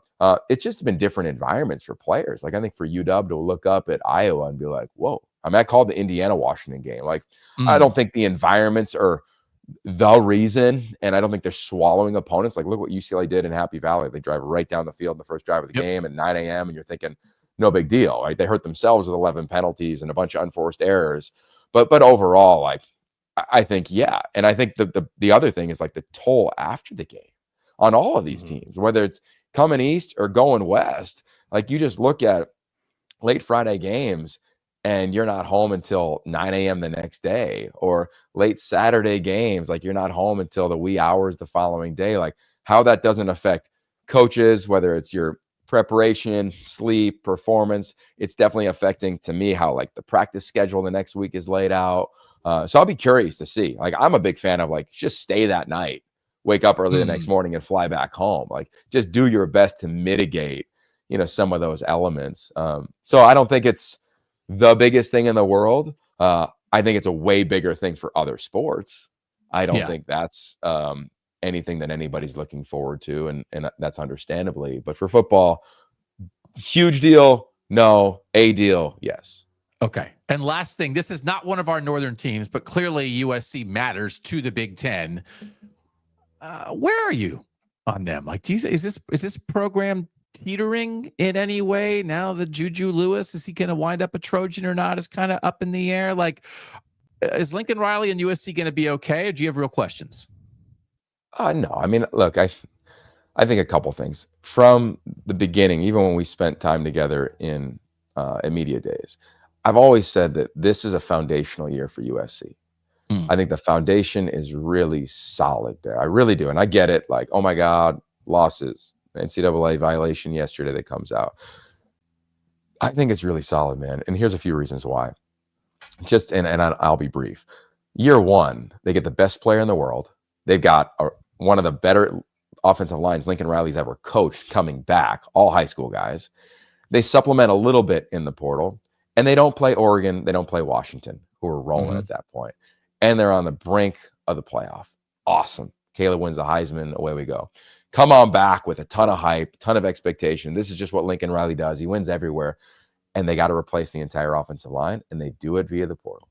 Speaker 2: it's just been different environments for players. Like, I think for UW to look up at Iowa and be like, whoa. I mean, I called the Indiana-Washington game. Like, I don't think the environments are the reason, and I don't think they're swallowing opponents. Like, look what UCLA did in Happy Valley. They drive right down the field in the first drive of the game at 9 a.m., and you're thinking, no big deal. Right? They hurt themselves with 11 penalties and a bunch of unforced errors. But overall, like, I think, yeah. And I think the other thing is, like, the toll after the game on all of these teams, whether it's coming east or going west. Like, you just look at late Friday games, and you're not home until 9 a.m. the next day, or late Saturday games, like you're not home until the wee hours the following day, like how that doesn't affect coaches, whether it's your preparation, sleep, performance. It's definitely affecting, to me, how like the practice schedule the next week is laid out. So I'll be curious to see. Like, I'm a big fan of like, just stay that night, wake up early the next morning and fly back home. Like, just do your best to mitigate, some of those elements. So I don't think it's the biggest thing in the world. I think it's a way bigger thing for other sports. I don't think that's anything that anybody's looking forward to, and that's understandably. But for football, huge deal, no. A deal, yes.
Speaker 1: Okay. And last thing, this is not one of our northern teams, but clearly USC matters to the Big Ten. Where are you on them? Like, is this program teetering in any way now that Juju Lewis, is he going to wind up a Trojan or not, is kind of up in the air? Like, is Lincoln Riley and USC going to be okay, or do you have real questions?
Speaker 2: No. I mean, look, I think a couple things from the beginning, even when we spent time together in media days. I've always said that this is a foundational year for USC. I think the foundation is really solid there. I really do. And I get it. Like, oh my God, losses, NCAA violation yesterday that comes out. I think it's really solid, man. And here's a few reasons why. I'll be brief. Year one, they get the best player in the world. They've got one of the better offensive lines Lincoln Riley's ever coached coming back, all high school guys. They supplement a little bit in the portal, and they don't play Oregon. They don't play Washington, who are rolling at that point. And they're on the brink of the playoff. Awesome. Caleb wins the Heisman. Away we go. Come on back with a ton of hype, ton of expectation. This is just what Lincoln Riley does. He wins everywhere. And they got to replace the entire offensive line, and they do it via the portal.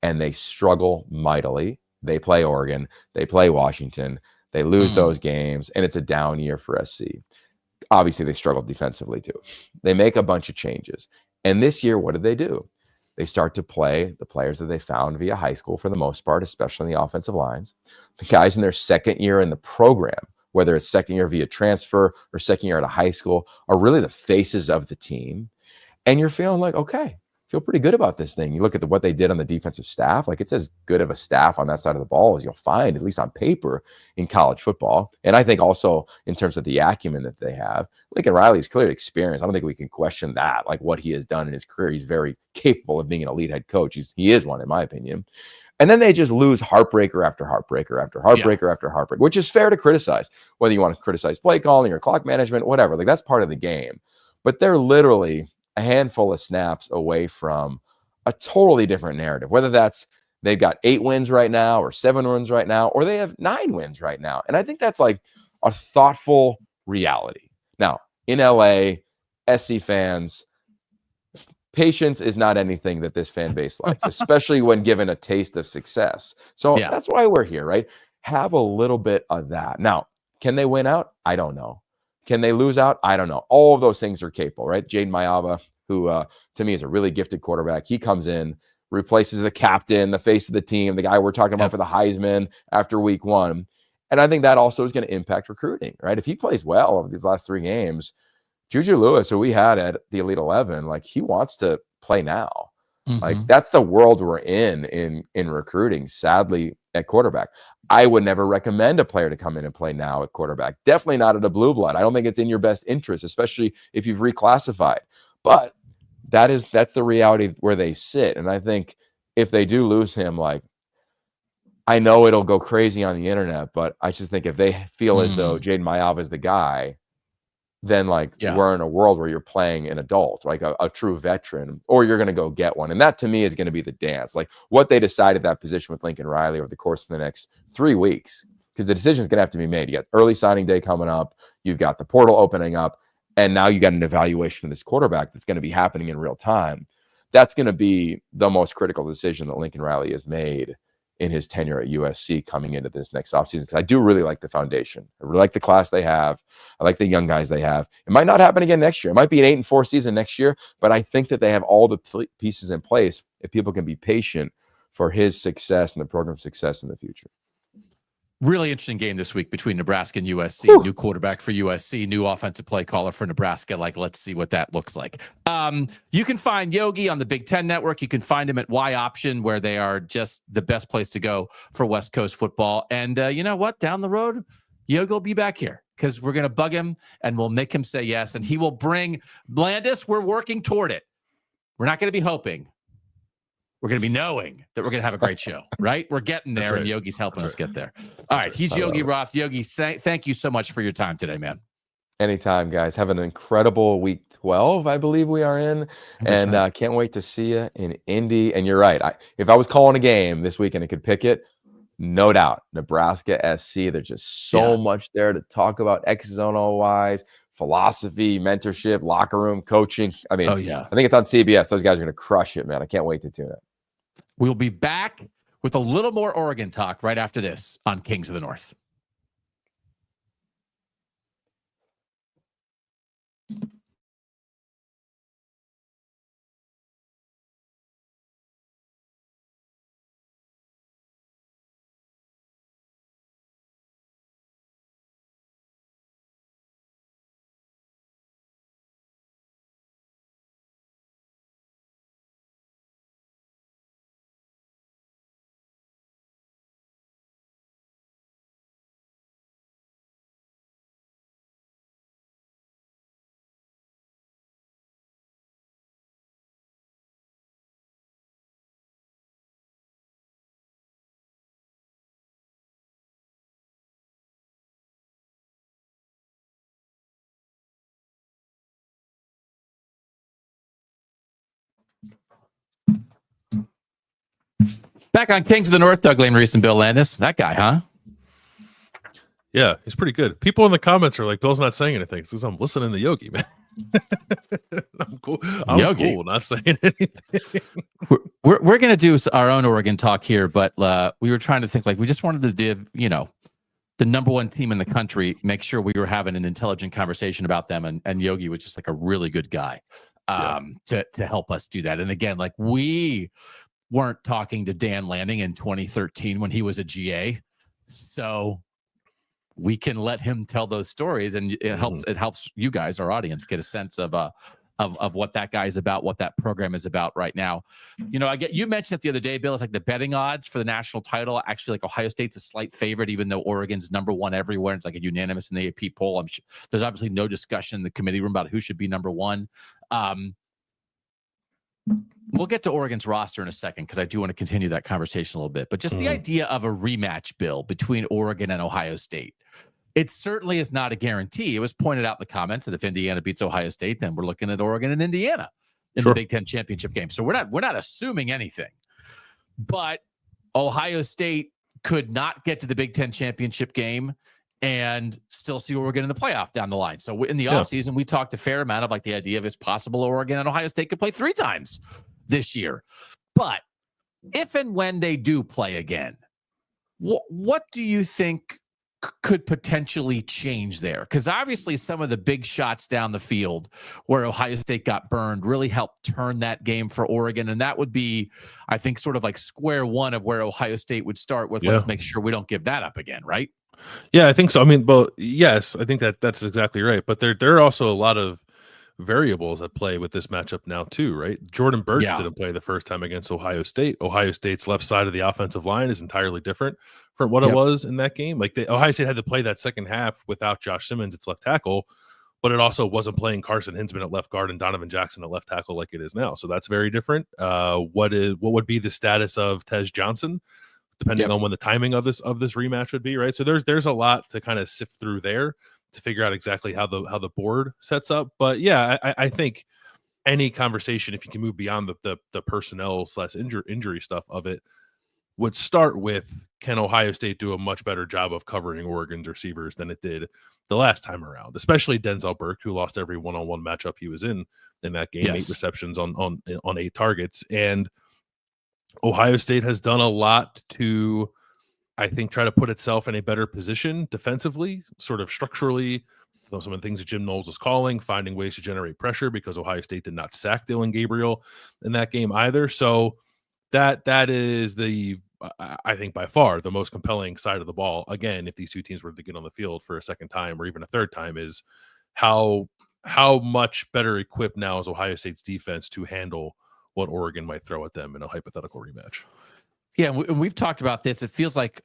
Speaker 2: And they struggle mightily. They play Oregon. They play Washington. They lose those games, and it's a down year for SC. Obviously, they struggled defensively too. They make a bunch of changes. And this year, what did they do? They start to play the players that they found via high school for the most part, especially in the offensive lines. The guys in their second year in the program, whether it's second year via transfer or second year at a high school, are really the faces of the team. And you're feeling like, okay, feel pretty good about this thing. You look at what they did on the defensive staff, like it's as good of a staff on that side of the ball as you'll find, at least on paper, in college football. And I think also in terms of the acumen that they have, Lincoln Riley is clearly experienced. I don't think we can question that, like what he has done in his career. He's very capable of being an elite head coach. He is one, in my opinion. And then they just lose heartbreaker after heartbreaker after heartbreaker after heartbreaker, which is fair to criticize, whether you want to criticize play calling or clock management, whatever. Like, that's part of the game. But they're literally a handful of snaps away from a totally different narrative, whether that's they've got 8 wins right now or 7 wins right now, or they have 9 wins right now. And I think that's like a thoughtful reality. Now, in LA, SC fans, patience is not anything that this fan base likes, especially when given a taste of success. So that's why we're here, right? Have a little bit of that. Now, can they win out? I don't know. Can they lose out? I don't know. All of those things are capable, right? Jaden Mayava, who to me is a really gifted quarterback. He comes in, replaces the captain, the face of the team, the guy we're talking about for the Heisman after week 1. And I think that also is going to impact recruiting, right? If he plays well over these last 3 games, Juju Lewis, who we had at the Elite 11, like, he wants to play now. Like, that's the world we're in recruiting, sadly, at quarterback. I would never recommend a player to come in and play now at quarterback. Definitely not at a blue blood. I don't think it's in your best interest, especially if you've reclassified. But that's the reality where they sit. And I think if they do lose him, like, I know it'll go crazy on the internet, but I just think if they feel as though Jaden Mayava is the guy, then we're in a world where you're playing an adult, like a true veteran, or you're going to go get one. And that to me is going to be the dance. Like, what they decide at that position with Lincoln Riley over the course of the next 3 weeks, because the decision is going to have to be made. You got early signing day coming up. You've got the portal opening up. And now you got an evaluation of this quarterback that's going to be happening in real time. That's going to be the most critical decision that Lincoln Riley has made in his tenure at USC coming into this next offseason, because I do really like the foundation. I really like the class they have. I like the young guys they have. It might not happen again next year. It might be an 8-4 season next year, but I think that they have all the pieces in place if people can be patient for his success and the program's success in the future.
Speaker 1: Really interesting game this week between Nebraska and USC.
Speaker 2: Whew.
Speaker 1: New quarterback for USC, new offensive play caller for Nebraska. Like, let's see what that looks like. You can find Yogi on the Big Ten Network. You can find him at Y-Option, where they are just the best place to go for West Coast football. And you know what? Down the road, Yogi will be back here because we're going to bug him and we'll make him say yes. And he will bring Landis. We're working toward it. We're not going to be hoping. We're going to be knowing that we're going to have a great show, right? We're getting there, and Yogi's helping us get there. All right, he's Yogi Roth. Yogi, thank you so much for your time today, man.
Speaker 2: Anytime, guys. Have an incredible week 12, I believe we are in. And can't wait to see you in Indy. And you're right. If I was calling a game this weekend and could pick it, no doubt, Nebraska SC. There's just so much there to talk about, X's and O's, philosophy, mentorship, locker room, coaching. I mean, I think it's on CBS. Those guys are going to crush it, man. I can't wait to tune it.
Speaker 1: We'll be back with a little more Oregon talk right after this on Kings of the North. Back on Kings of the North, Doug Lesmerises and Bill Landis. That guy, huh?
Speaker 3: Yeah, he's pretty good. People in the comments are like, Bill's not saying anything. Because I'm listening to Yogi, man. I'm cool. I'm cool, not saying anything.
Speaker 1: We're going to do our own Oregon talk here, but we were trying to think, like, we just wanted to give, the number one team in the country, make sure we were having an intelligent conversation about them. And Yogi was just like a really good guy to help us do that. And again, like, we weren't talking to Dan Lanning in 2013 when he was a GA. So we can let him tell those stories, and it helps you guys, our audience, get a sense of what that guy is about, what that program is about right now. You mentioned it the other day, Bill. It's like the betting odds for the national title. Actually, like, Ohio State's a slight favorite, even though Oregon's number one everywhere. It's like a unanimous in the AP poll. I'm sure there's obviously no discussion in the committee room about who should be number one. We'll get to Oregon's roster in a second because I do want to continue that conversation a little bit. But just the idea of a rematch, Bill, between Oregon and Ohio State, it certainly is not a guarantee. It was pointed out in the comments that if Indiana beats Ohio State, then we're looking at Oregon and Indiana in the Big Ten championship game. So we're not assuming anything. But Ohio State could not get to the Big Ten championship game and still see Oregon in the playoff down the line. So in the offseason, we talked a fair amount of, like, the idea of it's possible Oregon and Ohio State could play 3 times this year. But if and when they do play again, what do you think could potentially change there? Because obviously some of the big shots down the field where Ohio State got burned really helped turn that game for Oregon. And that would be, I think, sort of like square one of where Ohio State would start with. Let's make sure we don't give that up again, right?
Speaker 3: Yeah, I think so. I mean, well, yes, I think that's exactly right. But there are also a lot of variables at play with this matchup now too, right? Jordan Burch didn't play the first time against Ohio State. Ohio State's left side of the offensive line is entirely different from what it was in that game. Like, Ohio State had to play that second half without Josh Simmons, its left tackle, but it also wasn't playing Carson Hinsman at left guard and Donovan Jackson at left tackle like it is now. So that's very different. What would be the status of Tez Johnson, depending on when the timing of this rematch would be, right? So there's a lot to kind of sift through there to figure out exactly how the board sets up. But yeah, I think any conversation, if you can move beyond the personnel / injury stuff of it, would start with, can Ohio State do a much better job of covering Oregon's receivers than it did the last time around, especially Denzel Burke, who lost every one-on-one matchup he was in that game, 8 receptions on 8 targets. And Ohio State has done a lot to, I think, try to put itself in a better position defensively, sort of structurally. Some of the things that Jim Knowles is calling, finding ways to generate pressure, because Ohio State did not sack Dylan Gabriel in that game either. So that is the I think by far the most compelling side of the ball, again, if these two teams were to get on the field for a second time or even a third time, is how much better equipped now is Ohio State's defense to handle what Oregon might throw at them in a hypothetical rematch.
Speaker 1: Yeah, and we've talked about this. It feels like,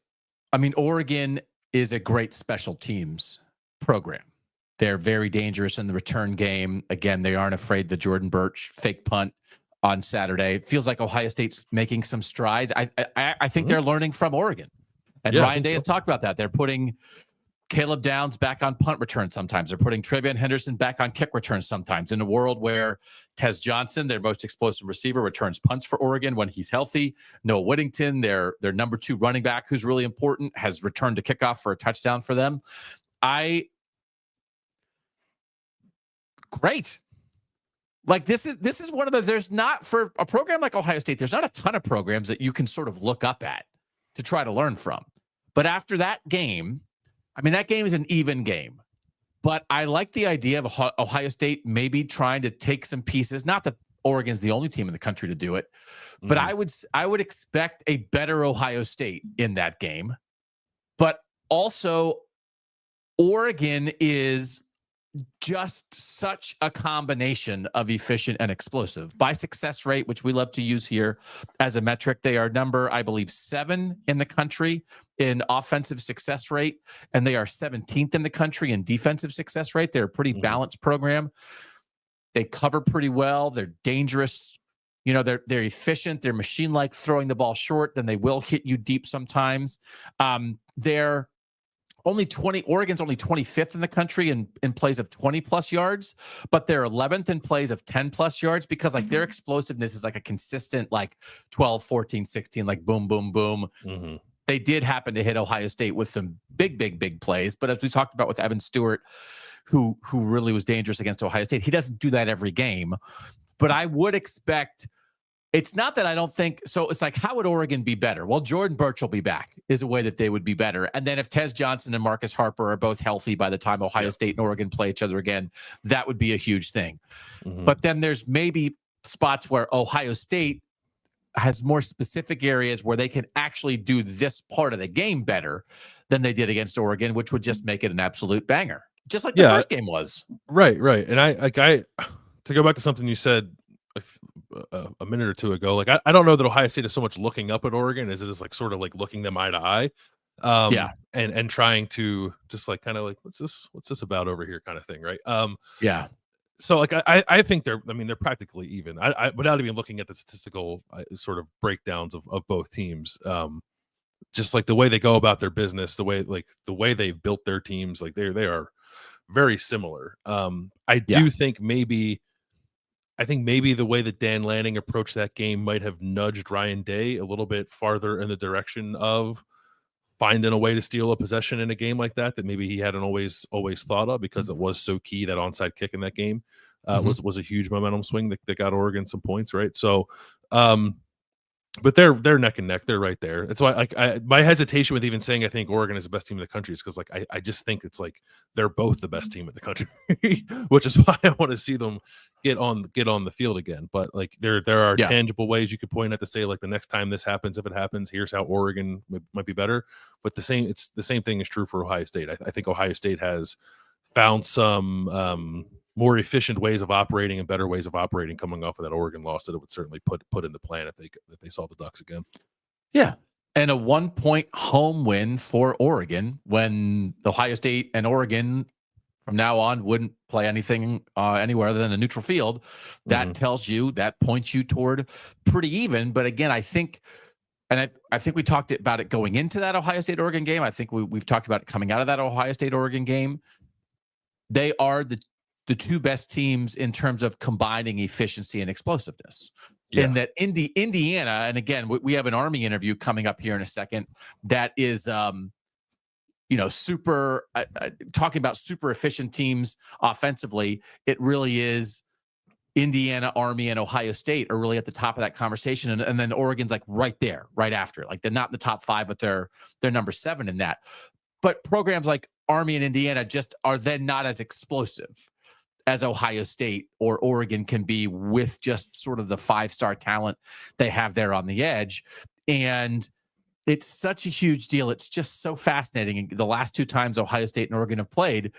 Speaker 1: I mean, Oregon is a great special teams program. They're very dangerous in the return game. Again, they aren't afraid the Jordan Birch fake punt on Saturday. It feels like Ohio State's making some strides. I think they're learning from Oregon. And Ryan Day has talked about that. They're putting Caleb Downs back on punt return sometimes. They're putting Travion Henderson back on kick returns sometimes. In a world where Tez Johnson, their most explosive receiver, returns punts for Oregon when he's healthy. Noah Whittington, their number 2 running back, who's really important, has returned to kickoff for a touchdown for them. Great. Like this is one of those, there's not, for a program like Ohio State, there's not a ton of programs that you can sort of look up at to try to learn from. But after that game, I mean, that game is an even game. But I like the idea of Ohio State maybe trying to take some pieces. Not that Oregon's the only team in the country to do it, but I would expect a better Ohio State in that game. But also, Oregon is just such a combination of efficient and explosive. By success rate, which we love to use here as a metric, they are number, I believe, 7 in the country in offensive success rate, and they are 17th in the country in defensive success rate. They're a pretty balanced program. They cover pretty well. They're dangerous. You know, they're efficient. They're machine-like throwing the ball short. Then they will hit you deep sometimes. They're Oregon's only 25th in the country in plays of 20 plus yards, but they're 11th in plays of 10 plus yards because like their explosiveness is like a consistent like 12, 14, 16, like boom, boom, boom. They did happen to hit Ohio State with some big plays, but as we talked about with Evan Stewart, who really was dangerous against Ohio State, he doesn't do that every game. But I would expect, it's not that I don't think, so it's like, how would Oregon be better? Well, Jordan Birch will be back is a way that they would be better. And then if Tez Johnson and Marcus Harper are both healthy by the time Ohio State and Oregon play each other again, that would be a huge thing. But then there's maybe spots where Ohio State has more specific areas where they can actually do this part of the game better than they did against Oregon, which would just make it an absolute banger. Just like the first game was.
Speaker 3: Right. And I to go back to something you said a minute or two ago, like I don't know that Ohio State is so much looking up at Oregon as it is like sort of like looking them eye to eye, and trying to just like kind of like what's this about over here kind of thing, right? So like I think they're practically even. I without even looking at the statistical sort of breakdowns of both teams, just like the way they go about their business, the way they built their teams, like they are very similar. I do think maybe the way that Dan Lanning approached that game might have nudged Ryan Day a little bit farther in the direction of finding a way to steal a possession in a game like that maybe he hadn't always thought of, because it was so key. That onside kick in that game was a huge momentum swing that got Oregon some points, right? So but they're neck and neck. They're right there. That's why my hesitation with even saying I think Oregon is the best team in the country is because like I just think it's like they're both the best team in the country, which is why I want to see them get on the field again. But like there are tangible ways you could point at to say like the next time this happens, if it happens, here's how Oregon might be better. But the same thing is true for Ohio State. I think Ohio State has found some more efficient ways of operating and better ways of operating coming off of that Oregon loss that it would certainly put in the plan if they saw the Ducks again. Yeah.
Speaker 1: And a 1-point home win for Oregon when Ohio State and Oregon from now on wouldn't play anything anywhere other than a neutral field. That tells you, that points you toward pretty even. But again, I think we talked about it going into that Ohio State-Oregon game. I think we've talked about it coming out of that Ohio State-Oregon game. They are the two best teams in terms of combining efficiency and explosiveness. And that Indiana, and again, we have an Army interview coming up here in a second that is, super talking about super efficient teams offensively. It really is Indiana, Army, and Ohio State are really at the top of that conversation. And then Oregon's like right there, right after. Like they're not in the top 5, but they're number 7 in that. But programs like Army and Indiana just are then not as explosive as Ohio State or Oregon can be with just sort of the 5-star talent they have there on the edge. And It's such a huge deal. It's just so fascinating. And the last 2 times Ohio State and Oregon have played,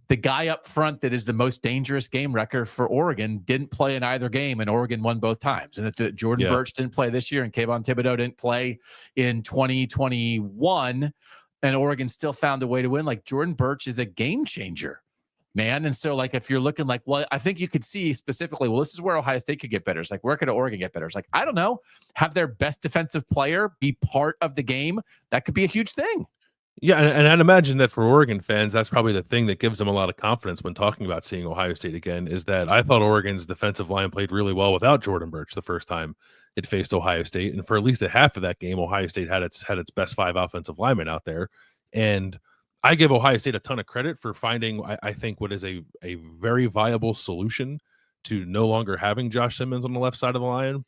Speaker 1: the guy up front that is the most dangerous game wrecker for Oregon didn't play in either game, and Oregon won both times. And that Jordan Birch didn't play this year, and Kayvon Thibodeau didn't play in 2021, and Oregon still found a way to win. Like, Jordan Birch is a game changer, man. And so, like, if you're looking like, well, I think you could see specifically, well, this is where Ohio State could get better. It's like, where could Oregon get better? It's like, I don't know, have their best defensive player be part of the game. That could be a huge thing.
Speaker 3: Yeah, and I'd imagine that for Oregon fans, that's probably the thing that gives them a lot of confidence when talking about seeing Ohio State again, is that I thought Oregon's defensive line played really well without Jordan Birch the first time it faced Ohio State. And for at least a half of that game, Ohio State had its best 5 offensive linemen out there. And I give Ohio State a ton of credit for finding, I think, what is a very viable solution to no longer having Josh Simmons on the left side of the line,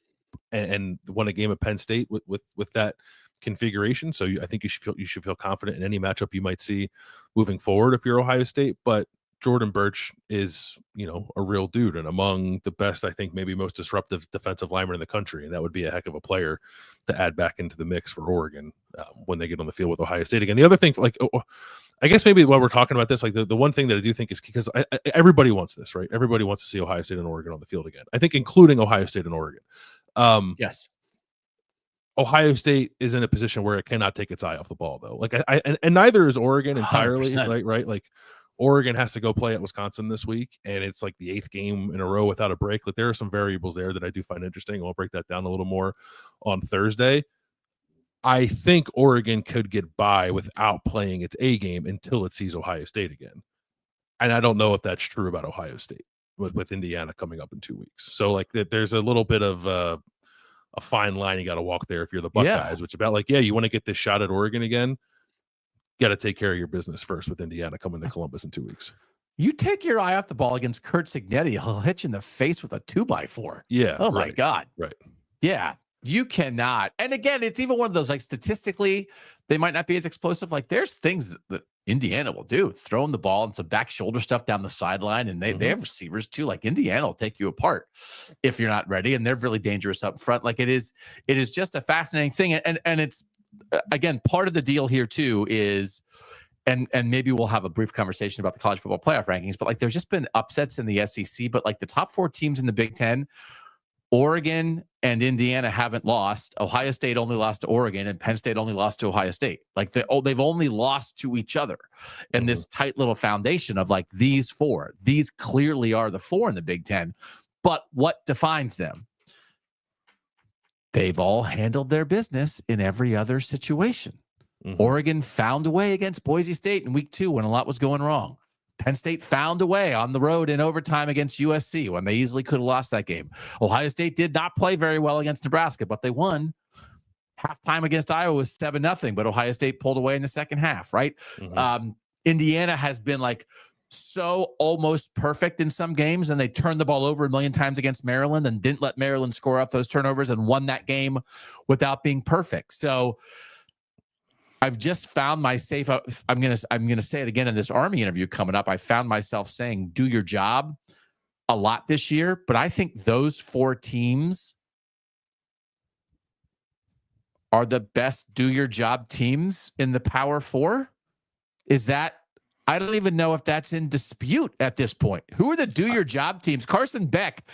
Speaker 3: and won a game at Penn State with that configuration. So I think you should feel confident in any matchup you might see moving forward if you're Ohio State. But Jordan Birch is, a real dude, and among the best, I think, maybe most disruptive defensive lineman in the country. And that would be a heck of a player to add back into the mix for Oregon when they get on the field with Ohio State again. The other thing, I guess maybe while we're talking about this, like the one thing that I do think is, because everybody wants this, right? Everybody wants to see Ohio State and Oregon on the field again. I think including Ohio State and Oregon.
Speaker 1: Yes.
Speaker 3: Ohio State is in a position where it cannot take its eye off the ball, though. Like, and neither is Oregon entirely.
Speaker 1: 100%.
Speaker 3: Right? Like, Oregon has to go play at Wisconsin this week, and it's like the 8th game in a row without a break. Like, there are some variables there that I do find interesting. I'll break that down a little more on Thursday. I think Oregon could get by without playing its A game until it sees Ohio State again. And I don't know if that's true about Ohio State with Indiana coming up in 2 weeks. So, like, there's a little bit of a fine line you got to walk there if you're the Buckeyes, which about like, you want to get this shot at Oregon again, got to take care of your business first with Indiana coming to Columbus in 2 weeks.
Speaker 1: You take your eye off the ball against Kurt Signetti, he'll hit you in the face with a 2x4.
Speaker 3: Yeah.
Speaker 1: Oh my God.
Speaker 3: Right.
Speaker 1: Yeah. You cannot. And again, it's even one of those, like, statistically, they might not be as explosive. Like, there's things that Indiana will do, throwing the ball and some back shoulder stuff down the sideline. And they have receivers too. Like, Indiana will take you apart if you're not ready. And they're really dangerous up front. Like, it is just a fascinating thing. And it's, again, part of the deal here too is, and maybe we'll have a brief conversation about the college football playoff rankings, but like, there's just been upsets in the SEC, but like the top 4 teams in the Big Ten, Oregon and Indiana haven't lost. Ohio State only lost to Oregon, and Penn State only lost to Ohio State. Like, they've only lost to each other. And this tight little foundation of like these 4, these clearly are the 4 in the Big Ten. But what defines them? They've all handled their business in every other situation. Oregon found a way against Boise State in week 2 when a lot was going wrong. Penn State found a way on the road in overtime against USC when they easily could have lost that game. Ohio State did not play very well against Nebraska, but they won. Halftime against Iowa was 7-0, but Ohio State pulled away in the second half, right? Indiana has been like so almost perfect in some games, and they turned the ball over a million times against Maryland and didn't let Maryland score off those turnovers and won that game without being perfect. So I've just found myself, I'm gonna say it again in this Army interview coming up. I found myself saying, do your job a lot this year, but I think those 4 teams are the best do your job teams in the Power 4. Is that, I don't even know if that's in dispute at this point. Who are the do your job teams? Carson Beck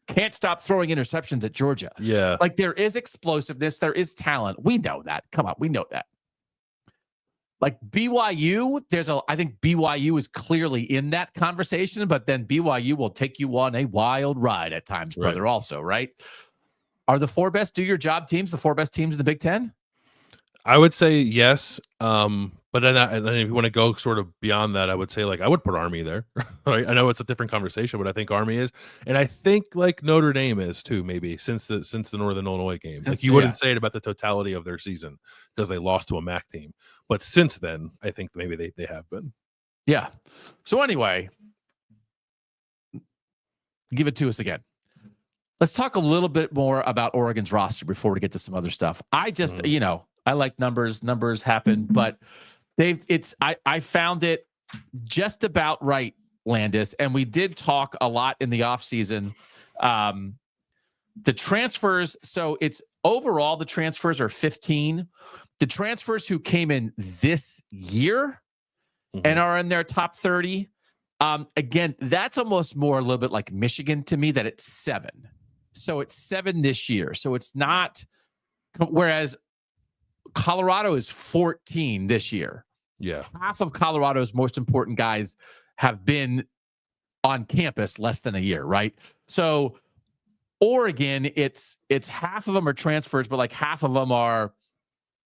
Speaker 1: can't stop throwing interceptions at Georgia.
Speaker 3: Yeah.
Speaker 1: Like, there is explosiveness. There is talent. We know that. Come on. We know that. Like, BYU, I think BYU is clearly in that conversation, but then BYU will take you on a wild ride at times, brother, also, right? Are the 4 best do your job teams the 4 best teams in the Big Ten?
Speaker 3: I would say yes. But then if you want to go sort of beyond that, I would say, like, I would put Army there. Right? I know it's a different conversation, but I think Army is, and I think like Notre Dame is too, maybe since the Northern Illinois game. Like, you wouldn't say it about the totality of their season because they lost to a MAC team, but since then, I think maybe they have been. Yeah.
Speaker 1: So anyway, give it to us again. Let's talk a little bit more about Oregon's roster before we get to some other stuff. I just, I like numbers. Numbers happen, but I found it just about right, Landis. And we did talk a lot in the offseason. The transfers, so it's overall the transfers are 15, the transfers who came in this year and are in their top 30, again, that's almost more a little bit like Michigan to me, that it's 7. So it's 7 this year. So it's not, whereas Colorado is 14 this year.
Speaker 3: Yeah.
Speaker 1: Half of Colorado's most important guys have been on campus less than a year, right? So Oregon, it's half of them are transfers, but like half of them are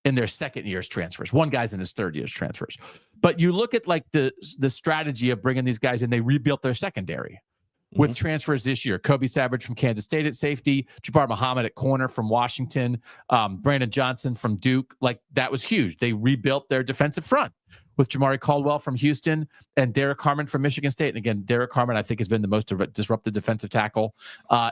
Speaker 1: in their second year's transfers. One guy's in his third year's transfers. But you look at like the strategy of bringing these guys in, they rebuilt their secondary with transfers this year. Kobe Savage from Kansas State at safety, Jabbar Muhammad at corner from Washington, Brandon Johnson from Duke. Like, that was huge. They rebuilt their defensive front with Jamari Caldwell from Houston and Derek Harmon from Michigan State. And again, Derek Harmon, I think, has been the most disruptive defensive tackle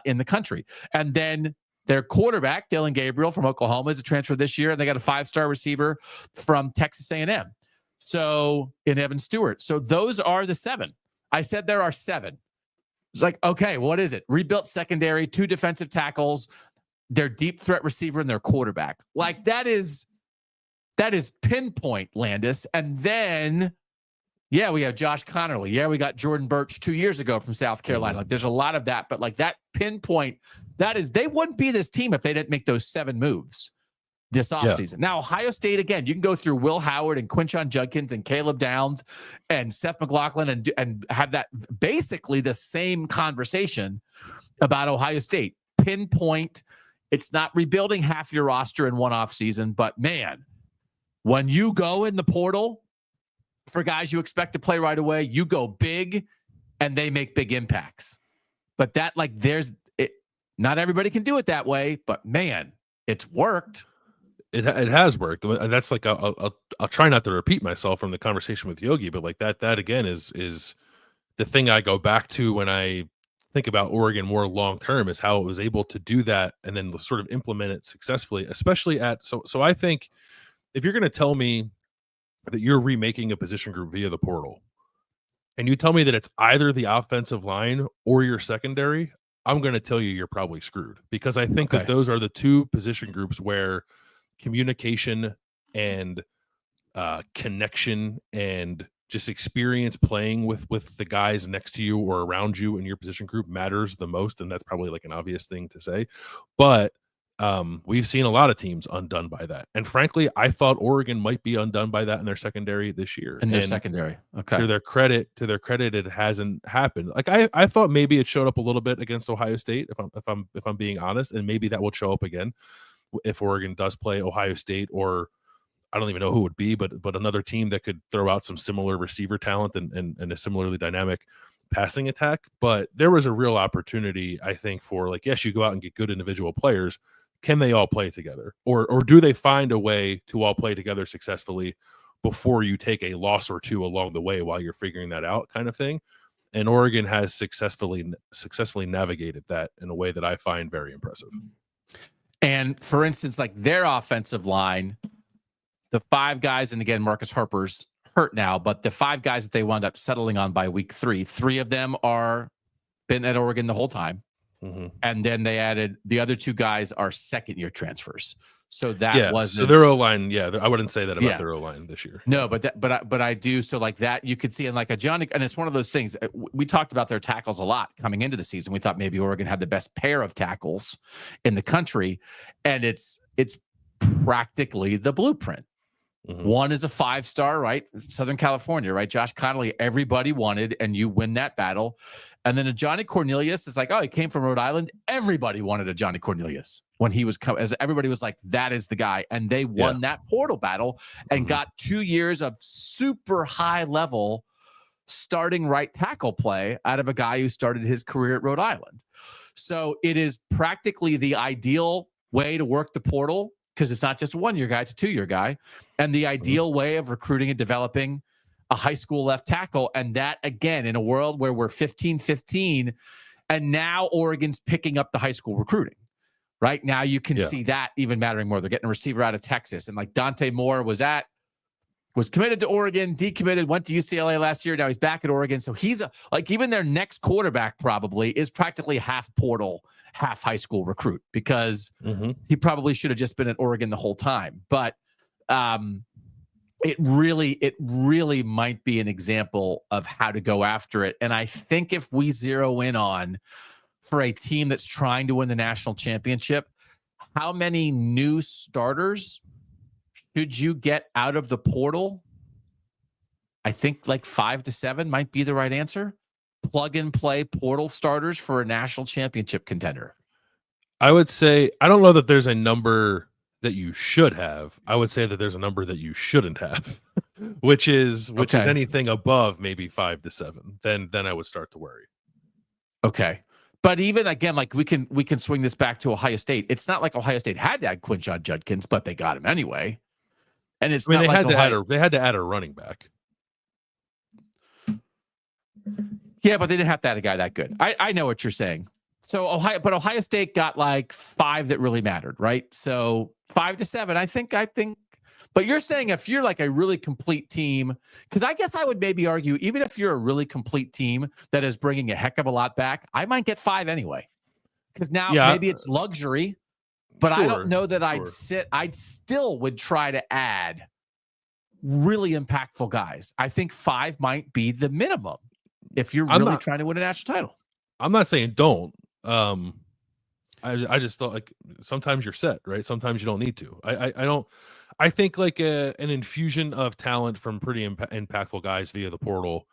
Speaker 1: in the country. And then their quarterback, Dylan Gabriel from Oklahoma, is a transfer this year, and they got a 5-star receiver from Texas A&M. So, in Evan Stewart. So those are the 7. I said there are 7. It's like, okay, what is it? Rebuilt secondary, 2 defensive tackles, their deep threat receiver, and their quarterback. Like, that is pinpoint, Landis. And then, yeah, we have Josh Connerly. Yeah, we got Jordan Birch 2 years ago from South Carolina. Like, there's a lot of that, but like that pinpoint, they wouldn't be this team if they didn't make those 7 moves this offseason. Now, Ohio State, again, you can go through Will Howard and Quinshon Judkins and Caleb Downs and Seth McLaughlin and have that basically the same conversation about Ohio State. Pinpoint, it's not rebuilding half your roster in one offseason, but man, when you go in the portal for guys you expect to play right away, you go big and they make big impacts. But that, like, not everybody can do it that way, but man, it's worked.
Speaker 3: It has worked. That's like I'll try not to repeat myself from the conversation with Yogi, but like that again is the thing I go back to when I think about Oregon more long term, is how it was able to do that and then sort of implement it successfully, especially at so I think if you're going to tell me that you're remaking a position group via the portal and you tell me that it's either the offensive line or your secondary, I'm going to tell you you're probably screwed, because I think that those are the 2 position groups where communication and connection and just experience playing with the guys next to you or around you in your position group matters the most. And that's probably like an obvious thing to say, but we've seen a lot of teams undone by that. And frankly, I thought Oregon might be undone by that in their secondary this year.
Speaker 1: Secondary. Okay.
Speaker 3: To their credit, it hasn't happened. Like I thought maybe it showed up a little bit against Ohio State, if I'm being honest, and maybe that will show up again if Oregon does play Ohio State, or I don't even know who it would be, but another team that could throw out some similar receiver talent and a similarly dynamic passing attack. But there was a real opportunity, I think, for like, yes, you go out and get good individual players. Can they all play together? Or do they find a way to all play together successfully before you take a loss or 2 along the way while you're figuring that out, kind of thing? And Oregon has successfully navigated that in a way that I find very impressive.
Speaker 1: And for instance, like their offensive line, the 5 guys, and again, Marcus Harper's hurt now, but the 5 guys that they wound up settling on by week 3, 3 of them are been at Oregon the whole time. And then they added the other 2 guys are second-year transfers. So that wasn't. So
Speaker 3: their O-line, I wouldn't say that about their O-line this year.
Speaker 1: No, but I do. So like that, you could see in like a Johnny, and it's one of those things. We talked about their tackles a lot coming into the season. We thought maybe Oregon had the best pair of tackles in the country, and it's practically the blueprint. One is a 5-star, right? Southern California, right? Josh Connerly, everybody wanted, and you win that battle. And then a Johnny Cornelius is like, oh, he came from Rhode Island. Everybody wanted a Johnny Cornelius when he was coming. As everybody was like, that is the guy. And they won that portal battle and got 2 years of super high level starting right tackle play out of a guy who started his career at Rhode Island. So it is practically the ideal way to work the portal, because it's not just a 1-year guy, it's a 2-year guy, and the ideal way of recruiting and developing a high school left tackle. And that, again, in a world where we're 15-15, and now Oregon's picking up the high school recruiting. Right now, you can see that even mattering more. They're getting a receiver out of Texas, and like Dante Moore was committed to Oregon, decommitted, went to UCLA last year. Now he's back at Oregon. So he's even their next quarterback probably is practically half portal, half high school recruit, because he probably should have just been at Oregon the whole time. But it really might be an example of how to go after it. And I think if we zero in on for a team that's trying to win the national championship, how many new starters should you get out of the portal? I think like 5 to 7 might be the right answer. Plug and play portal starters for a national championship contender.
Speaker 3: I would say, I don't know that there's a number that you should have. I would say that there's a number that you shouldn't have, which is anything above maybe 5 to 7. Then I would start to worry.
Speaker 1: Okay. But even again, like we can swing this back to Ohio State. It's not like Ohio State had to add Quinshon Judkins, but they got him anyway. And it's not like
Speaker 3: they had to add a running back.
Speaker 1: Yeah, but they didn't have to add a guy that good. I know what you're saying. So Ohio State got like 5 that really mattered, right? So 5 to 7, I think. But you're saying if you're like a really complete team, because I guess I would maybe argue, even if you're a really complete team that is bringing a heck of a lot back, I might get 5 anyway. Because now maybe it's luxury, but I don't know that I'd still would try to add really impactful guys. I think 5 might be the minimum if you're really trying to win a national title.
Speaker 3: I'm not saying don't. I just thought like sometimes you're set, right? Sometimes you don't need to. I don't. I think like an infusion of talent from pretty impactful guys via the portal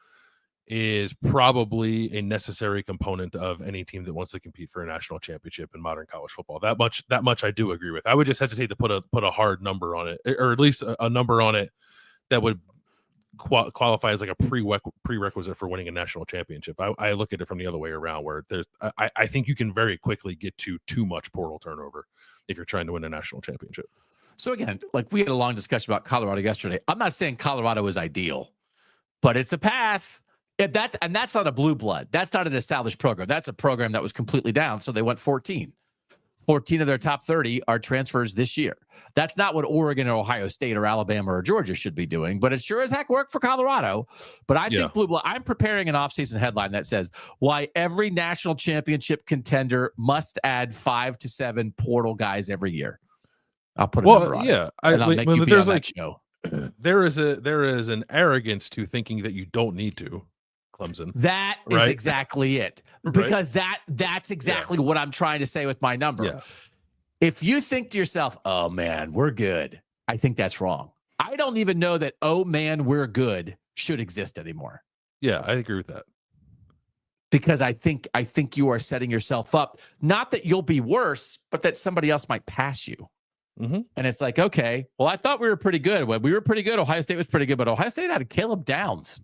Speaker 3: is probably a necessary component of any team that wants to compete for a national championship in modern college football. That much I do agree with. I would just hesitate to put a hard number on it, or at least a number on it that would qualify as like a prerequisite for winning a national championship. I look at it from the other way around, where I think you can very quickly get to too much portal turnover if you're trying to win a national championship.
Speaker 1: So again, like we had a long discussion about Colorado yesterday. I'm not saying Colorado is ideal, but it's a path. That's not a blue blood. That's not an established program. That's a program that was completely down. So they went 14. 14 of their top 30 are transfers this year. That's not what Oregon or Ohio State or Alabama or Georgia should be doing, but it sure as heck worked for Colorado. But I think Blue Blood, I'm preparing an offseason headline that says why every national championship contender must add 5 to 7 portal guys every year. I'll put a number on it. And I'll make you be on that show.
Speaker 3: There is an arrogance to thinking that you don't need to. Clemson.
Speaker 1: That is exactly it. Because that's exactly what I'm trying to say with my number.
Speaker 3: Yeah.
Speaker 1: If you think to yourself, oh man, we're good, I think that's wrong. I don't even know that, oh man, we're good should exist anymore.
Speaker 3: Yeah, I agree with that.
Speaker 1: Because I think you are setting yourself up, not that you'll be worse, but that somebody else might pass you.
Speaker 3: Mm-hmm.
Speaker 1: And it's like, okay, well, I thought we were pretty good. When we were pretty good, Ohio State was pretty good, but Ohio State had Caleb Downs.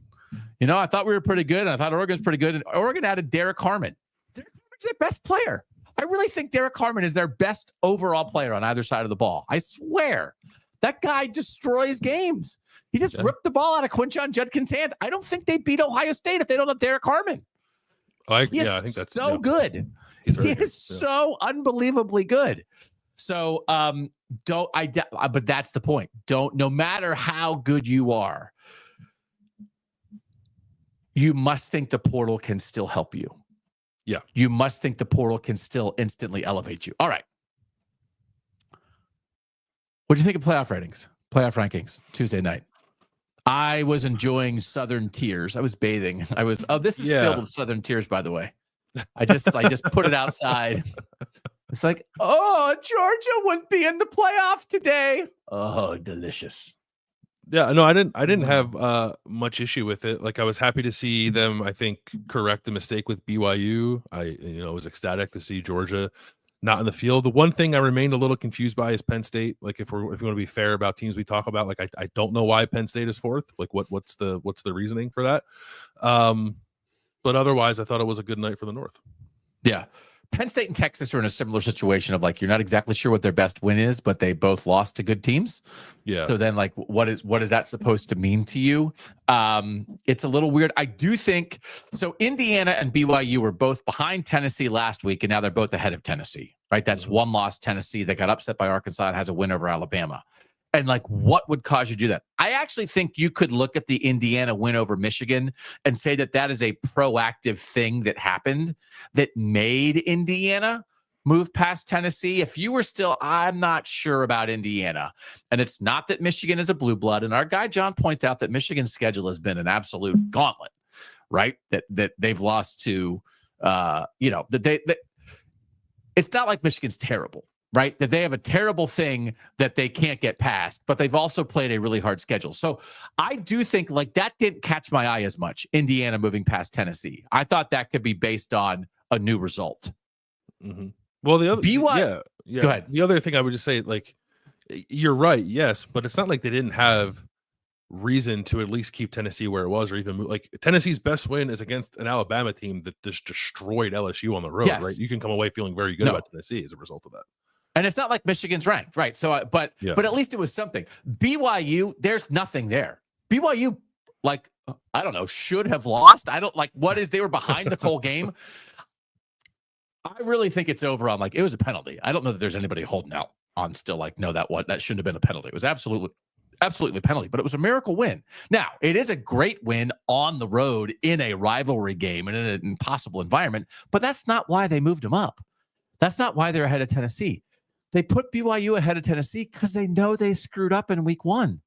Speaker 1: You know, I thought we were pretty good, and I thought Oregon was pretty good, and Oregon added Derek Harmon. Derek Harmon's their best player. I really think Derek Harmon is their best overall player on either side of the ball. I swear. That guy destroys games. He just ripped the ball out of Quinshon Judkins' hands. I don't think they beat Ohio State if they don't have Derek Harmon.
Speaker 3: I think that's
Speaker 1: so good. He is so unbelievably good. So but that's the point. No matter how good you are, you must think the portal can still help you.
Speaker 3: Yeah.
Speaker 1: You must think the portal can still instantly elevate you. All right. What do you think of playoff rankings Tuesday night? I was enjoying Southern tears. I was bathing. This is filled with Southern tears, by the way. I just put it outside. It's like, oh, Georgia wouldn't be in the playoff today. Oh, delicious.
Speaker 3: Yeah, no, I didn't have much issue with it. Like, I was happy to see them, I think, correct the mistake with BYU. I was ecstatic to see Georgia not in the field. The one thing I remained a little confused by is Penn State. Like, if we want to be fair about teams we talk about, like I don't know why Penn State is fourth. Like, what's the reasoning for that? But otherwise, I thought it was a good night for the North.
Speaker 1: Yeah. Penn State and Texas are in a similar situation of like, you're not exactly sure what their best win is, but they both lost to good teams.
Speaker 3: Yeah.
Speaker 1: So then like, what is that supposed to mean to you? It's a little weird. I do think so. Indiana and BYU were both behind Tennessee last week, and now they're both ahead of Tennessee, right? That's one loss Tennessee that got upset by Arkansas and has a win over Alabama. And like, what would cause you to do that? I actually think you could look at the Indiana win over Michigan and say that is a proactive thing that happened that made Indiana moved past Tennessee. If you were still, I'm not sure about Indiana. And it's not that Michigan is a blue blood. And our guy John points out that Michigan's schedule has been an absolute gauntlet, right? That they've lost to, it's not like Michigan's terrible, right? That they have a terrible thing that they can't get past, but they've also played a really hard schedule. So I do think like that didn't catch my eye as much, Indiana moving past Tennessee. I thought that could be based on a new result.
Speaker 3: Mm-hmm. Well, the other, yeah.
Speaker 1: Go ahead.
Speaker 3: The other thing I would just say, like, you're right, yes, but it's not like they didn't have reason to at least keep Tennessee where it was, or even like Tennessee's best win is against an Alabama team that just destroyed LSU on the road, right? You can come away feeling very good about Tennessee as a result of that.
Speaker 1: And it's not like Michigan's ranked, right? So, but at least it was something. BYU, there's nothing there. BYU, like, I don't know, should have lost. I don't like they were behind the whole game. I really think it's over on like, it was a penalty. I don't know that there's anybody holding out on still like, no, that shouldn't have been a penalty. It was absolutely a penalty, but it was a miracle win. Now, it is a great win on the road in a rivalry game and in an impossible environment, but that's not why they moved them up. That's not why they're ahead of Tennessee. They put BYU ahead of Tennessee because they know they screwed up in week 1.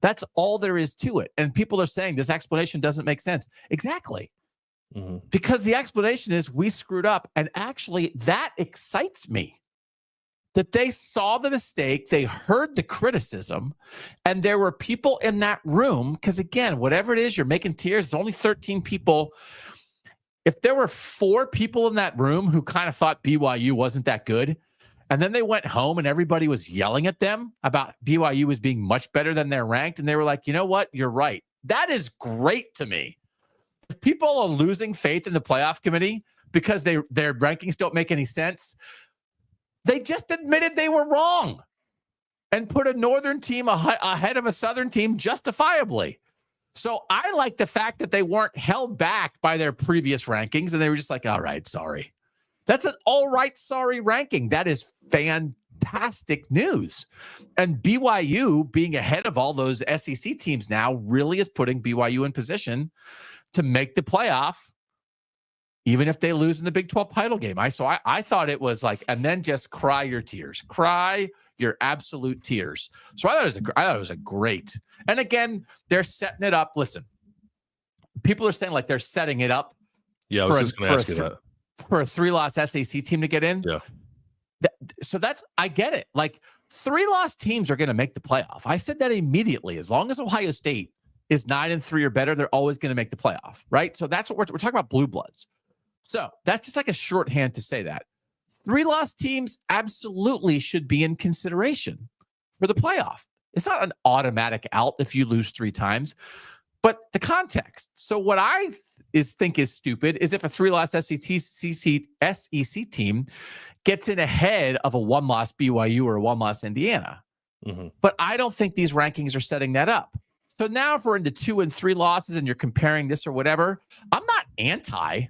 Speaker 1: That's all there is to it. And people are saying this explanation doesn't make sense. Exactly. Mm-hmm. Because the explanation is we screwed up. And actually, that excites me. That they saw the mistake, they heard the criticism, and there were people in that room. Because again, whatever it is, you're making tiers. It's only 13 people. If there were 4 people in that room who kind of thought BYU wasn't that good, and then they went home and everybody was yelling at them about BYU as being much better than they're ranked, and they were like, you know what? You're right. That is great to me. If people are losing faith in the playoff committee because their rankings don't make any sense, they just admitted they were wrong and put a Northern team ahead of a Southern team justifiably. So I like the fact that they weren't held back by their previous rankings and they were just like, all right, sorry. That's an all right, sorry ranking. That is fantastic news. And BYU being ahead of all those SEC teams now really is putting BYU in position to make the playoff, even if they lose in the Big 12 title game. I thought it was like, and then just cry your tears. Cry your absolute tears. So I thought it was a great. And again, they're setting it up. Listen, people are saying like they're setting it up.
Speaker 3: Yeah, I was just going to ask you that.
Speaker 1: For a 3-loss SEC team to get in.
Speaker 3: Yeah.
Speaker 1: So I get it. Like 3-loss teams are going to make the playoff. I said that immediately. As long as Ohio State is 9-3 or better, they're always going to make the playoff, right? So that's what we're talking about, blue bloods. So that's just like a shorthand to say that 3-loss teams absolutely should be in consideration for the playoff. It's not an automatic out if you lose 3 times, but the context. So what I think is stupid is if a 3-loss SEC team gets in ahead of a 1-loss BYU or a 1-loss Indiana. Mm-hmm. But I don't think these rankings are setting that up. So now if we're into 2 and 3 losses and you're comparing this or whatever, I'm not anti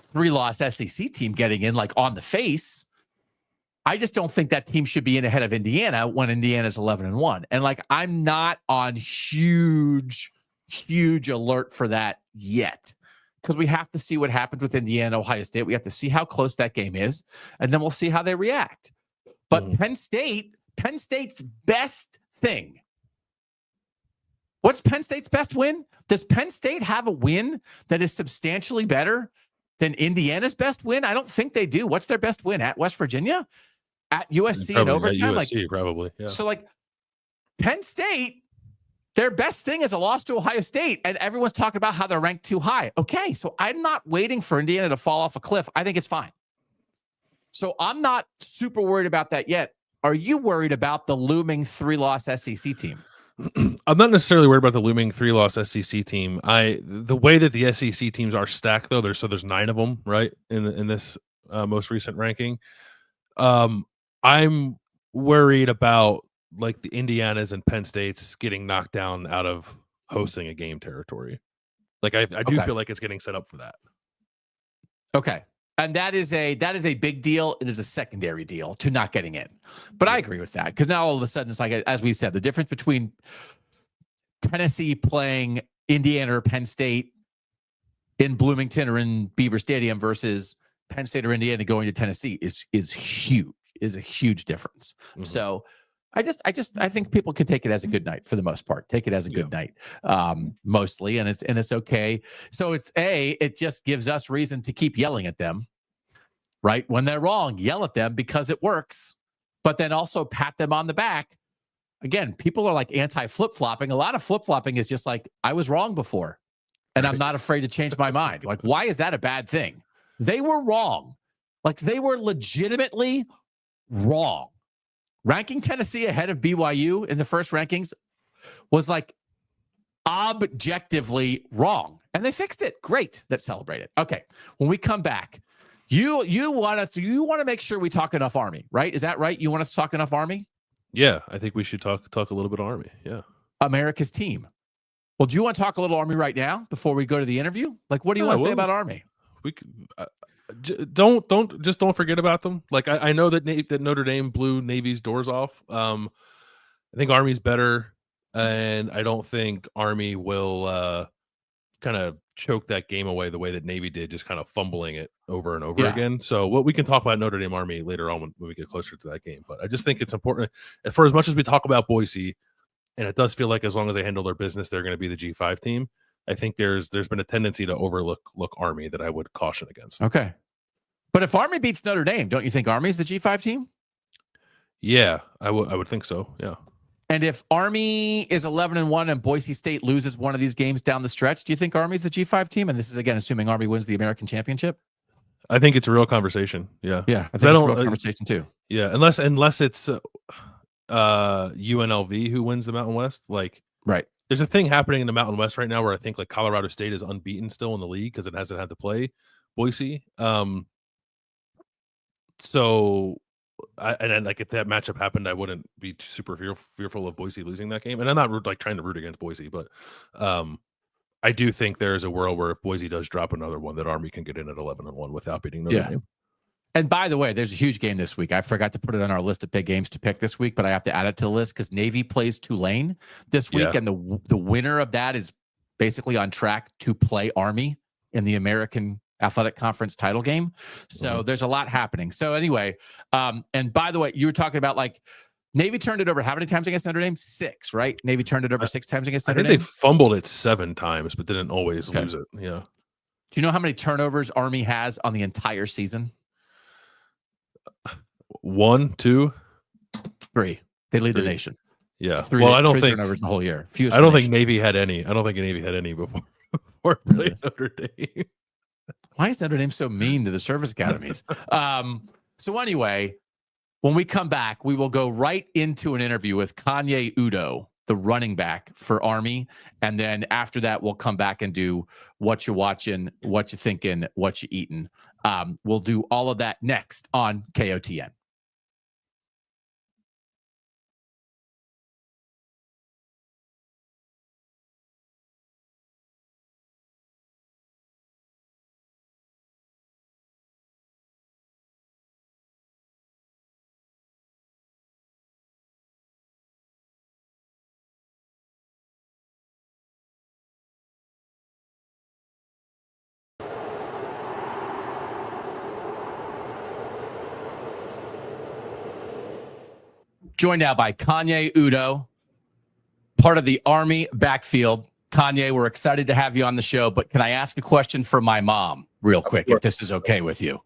Speaker 1: 3-loss SEC team getting in like on the face. I just don't think that team should be in ahead of Indiana when Indiana's 11-1. And like, I'm not on huge alert for that yet, because we have to see what happens with Indiana, Ohio State. We have to see how close that game is, and then we'll see how they react. But Penn State's best thing. What's Penn State's best win? Does Penn State have a win that is substantially better than Indiana's best win? I don't think they do. What's their best win? At West Virginia? At USC in overtime?
Speaker 3: USC, probably. Yeah.
Speaker 1: So like Penn State, their best thing is a loss to Ohio State, and everyone's talking about how they're ranked too high. Okay, so I'm not waiting for Indiana to fall off a cliff. I think it's fine. So I'm not super worried about that yet. Are you worried about the looming 3-loss SEC team?
Speaker 3: I'm not necessarily worried about the looming 3-loss SEC team. The way that the SEC teams are stacked, though, there's 9 of them, right, in this most recent ranking. I'm worried about like the Indianas and Penn States getting knocked down out of hosting a game territory. Like I do feel like it's getting set up for that.
Speaker 1: Okay. And that is a big deal. It is a secondary deal to not getting in. But I agree with that, because now all of a sudden it's like, as we said, the difference between Tennessee playing Indiana or Penn State in Bloomington or in Beaver Stadium versus Penn State or Indiana going to Tennessee is huge, is a huge difference.
Speaker 3: Mhm.
Speaker 1: So I think people can take it as a good night for the most part. Take it as a good night, mostly, and it's okay. So it just gives us reason to keep yelling at them, right? When they're wrong, yell at them because it works, but then also pat them on the back. Again, people are like anti-flip-flopping. A lot of flip-flopping is just like, I was wrong before, and I'm not afraid to change my mind. Like, why is that a bad thing? They were wrong. Like, they were legitimately wrong. Ranking Tennessee ahead of BYU in the first rankings was like objectively wrong. And they fixed it. Great. Let's celebrate it. Okay. When we come back, you want to make sure we talk enough Army, right? Is that right? You want us to talk enough Army?
Speaker 3: Yeah, I think we should talk a little bit Army. Yeah.
Speaker 1: America's team. Well, do you want to talk a little Army right now before we go to the interview? Like, what do you want to say about Army?
Speaker 3: We could, don't forget about them. Like, I know that Notre Dame blew Navy's doors off. I think Army's better, and I don't think Army will kind of choke that game away the way that Navy did, just kind of fumbling it over and over again. So what we can talk about Notre Dame Army later on when we get closer to that game. But I just think it's important, for as much as we talk about Boise, and it does feel like as long as they handle their business, they're going to be the G5 team. I think there's been a tendency to overlook Army that I would caution against.
Speaker 1: Okay. But if Army beats Notre Dame, don't you think Army's the G5 team?
Speaker 3: Yeah, I would think so. Yeah.
Speaker 1: And if Army is 11-1 and Boise State loses one of these games down the stretch, do you think Army's the G5 team? And this is, again, assuming Army wins the American championship.
Speaker 3: I think it's a real conversation. Yeah.
Speaker 1: Yeah. I think it's a real conversation too.
Speaker 3: Yeah. Unless it's UNLV who wins the Mountain West. Like,
Speaker 1: right.
Speaker 3: There's a thing happening in the Mountain West right now where I think like Colorado State is unbeaten still in the league because it hasn't had to play Boise. So like if that matchup happened, I wouldn't be super fearful of Boise losing that game. And I'm not like trying to root against Boise, but I do think there is a world where if Boise does drop another one, that Army can get in at 11-1 without beating Notre Dame.
Speaker 1: And by the way, there's a huge game this week. I forgot to put it on our list of big games to pick this week, but I have to add it to the list because Navy plays Tulane this week, and the winner of that is basically on track to play Army in the American Athletic Conference title game. So there's a lot happening. So anyway, and by the way, you were talking about like Navy turned it over how many times against Notre Dame? 6, right? Navy turned it over 6 times against Notre Dame.
Speaker 3: They fumbled it 7 times, but didn't always lose it. Yeah.
Speaker 1: Do you know how many turnovers Army has on the entire season?
Speaker 3: 1, 2,
Speaker 1: 3. They lead the nation.
Speaker 3: Yeah.
Speaker 1: 3,
Speaker 3: well, I don't think
Speaker 1: turnovers the whole year.
Speaker 3: I don't think Navy had any. I don't think Navy had any before playing Notre Dame.
Speaker 1: Why is Notre Dame so mean to the service academies? So anyway, when we come back, we will go right into an interview with Kanye Udoh, the running back for Army. And then after that, we'll come back and do what you watching, what you thinking, what you eating. We'll do all of that next on KOTN. Joined now by Kanye Udoh, part of the Army backfield. Kanye, we're excited to have you on the show, but can I ask a question for my mom real quick, if this is okay with you?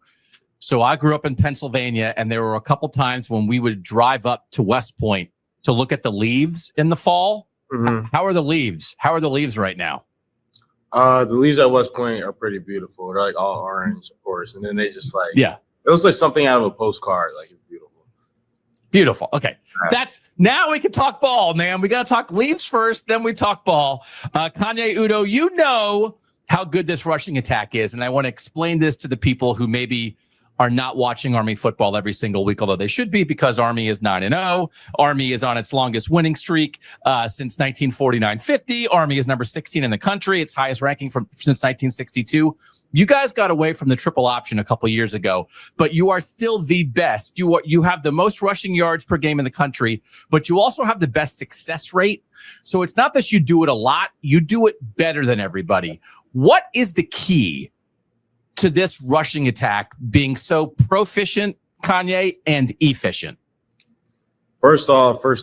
Speaker 1: So I grew up in Pennsylvania, and there were a couple times when we would drive up to West Point to look at the leaves in the fall. Mm-hmm. How are the leaves? How are the leaves right now?
Speaker 4: The leaves at West Point are pretty beautiful. They're like all orange, of course. And then they just like, it looks like something out of a postcard. Like, it's beautiful.
Speaker 1: Beautiful. Okay. Now we can talk ball, man. We got to talk leaves first, then we talk ball. Kanye Udoh, you know how good this rushing attack is. And I want to explain this to the people who maybe are not watching Army football every single week, although they should be, because Army is 9-0. Army is on its longest winning streak since 1949-50. Army is number 16 in the country, its highest ranking since 1962. You guys got away from the triple option a couple years ago, but you are still the best. You have the most rushing yards per game in the country, but you also have the best success rate. So it's not that you do it a lot, you do it better than everybody. What is the key to this rushing attack being so proficient, Kanye, and efficient?
Speaker 4: First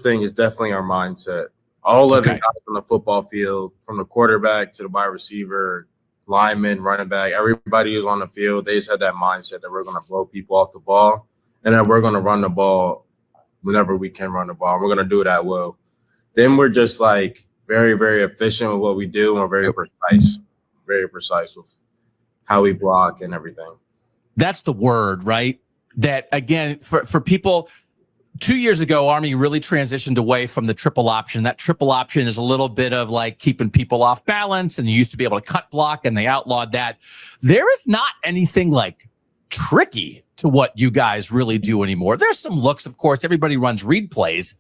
Speaker 4: thing is definitely our mindset. All 11 guys on the football field, from the quarterback to the wide receiver, lineman, running back, everybody who's on the field, they just had that mindset that we're going to blow people off the ball and that we're going to run the ball whenever we can run the ball. We're going to do it at will. Then we're just like very, very efficient with what we do, and we're very precise with how we block and everything. That's the word, right? That, again, for people – 2 years ago, Army really transitioned away from the triple option. That triple option is a little bit of like keeping people off balance, and you used to be able to cut block, and they outlawed that. There is not anything like tricky to what you guys really do anymore. There's some looks, of course. Everybody runs read plays,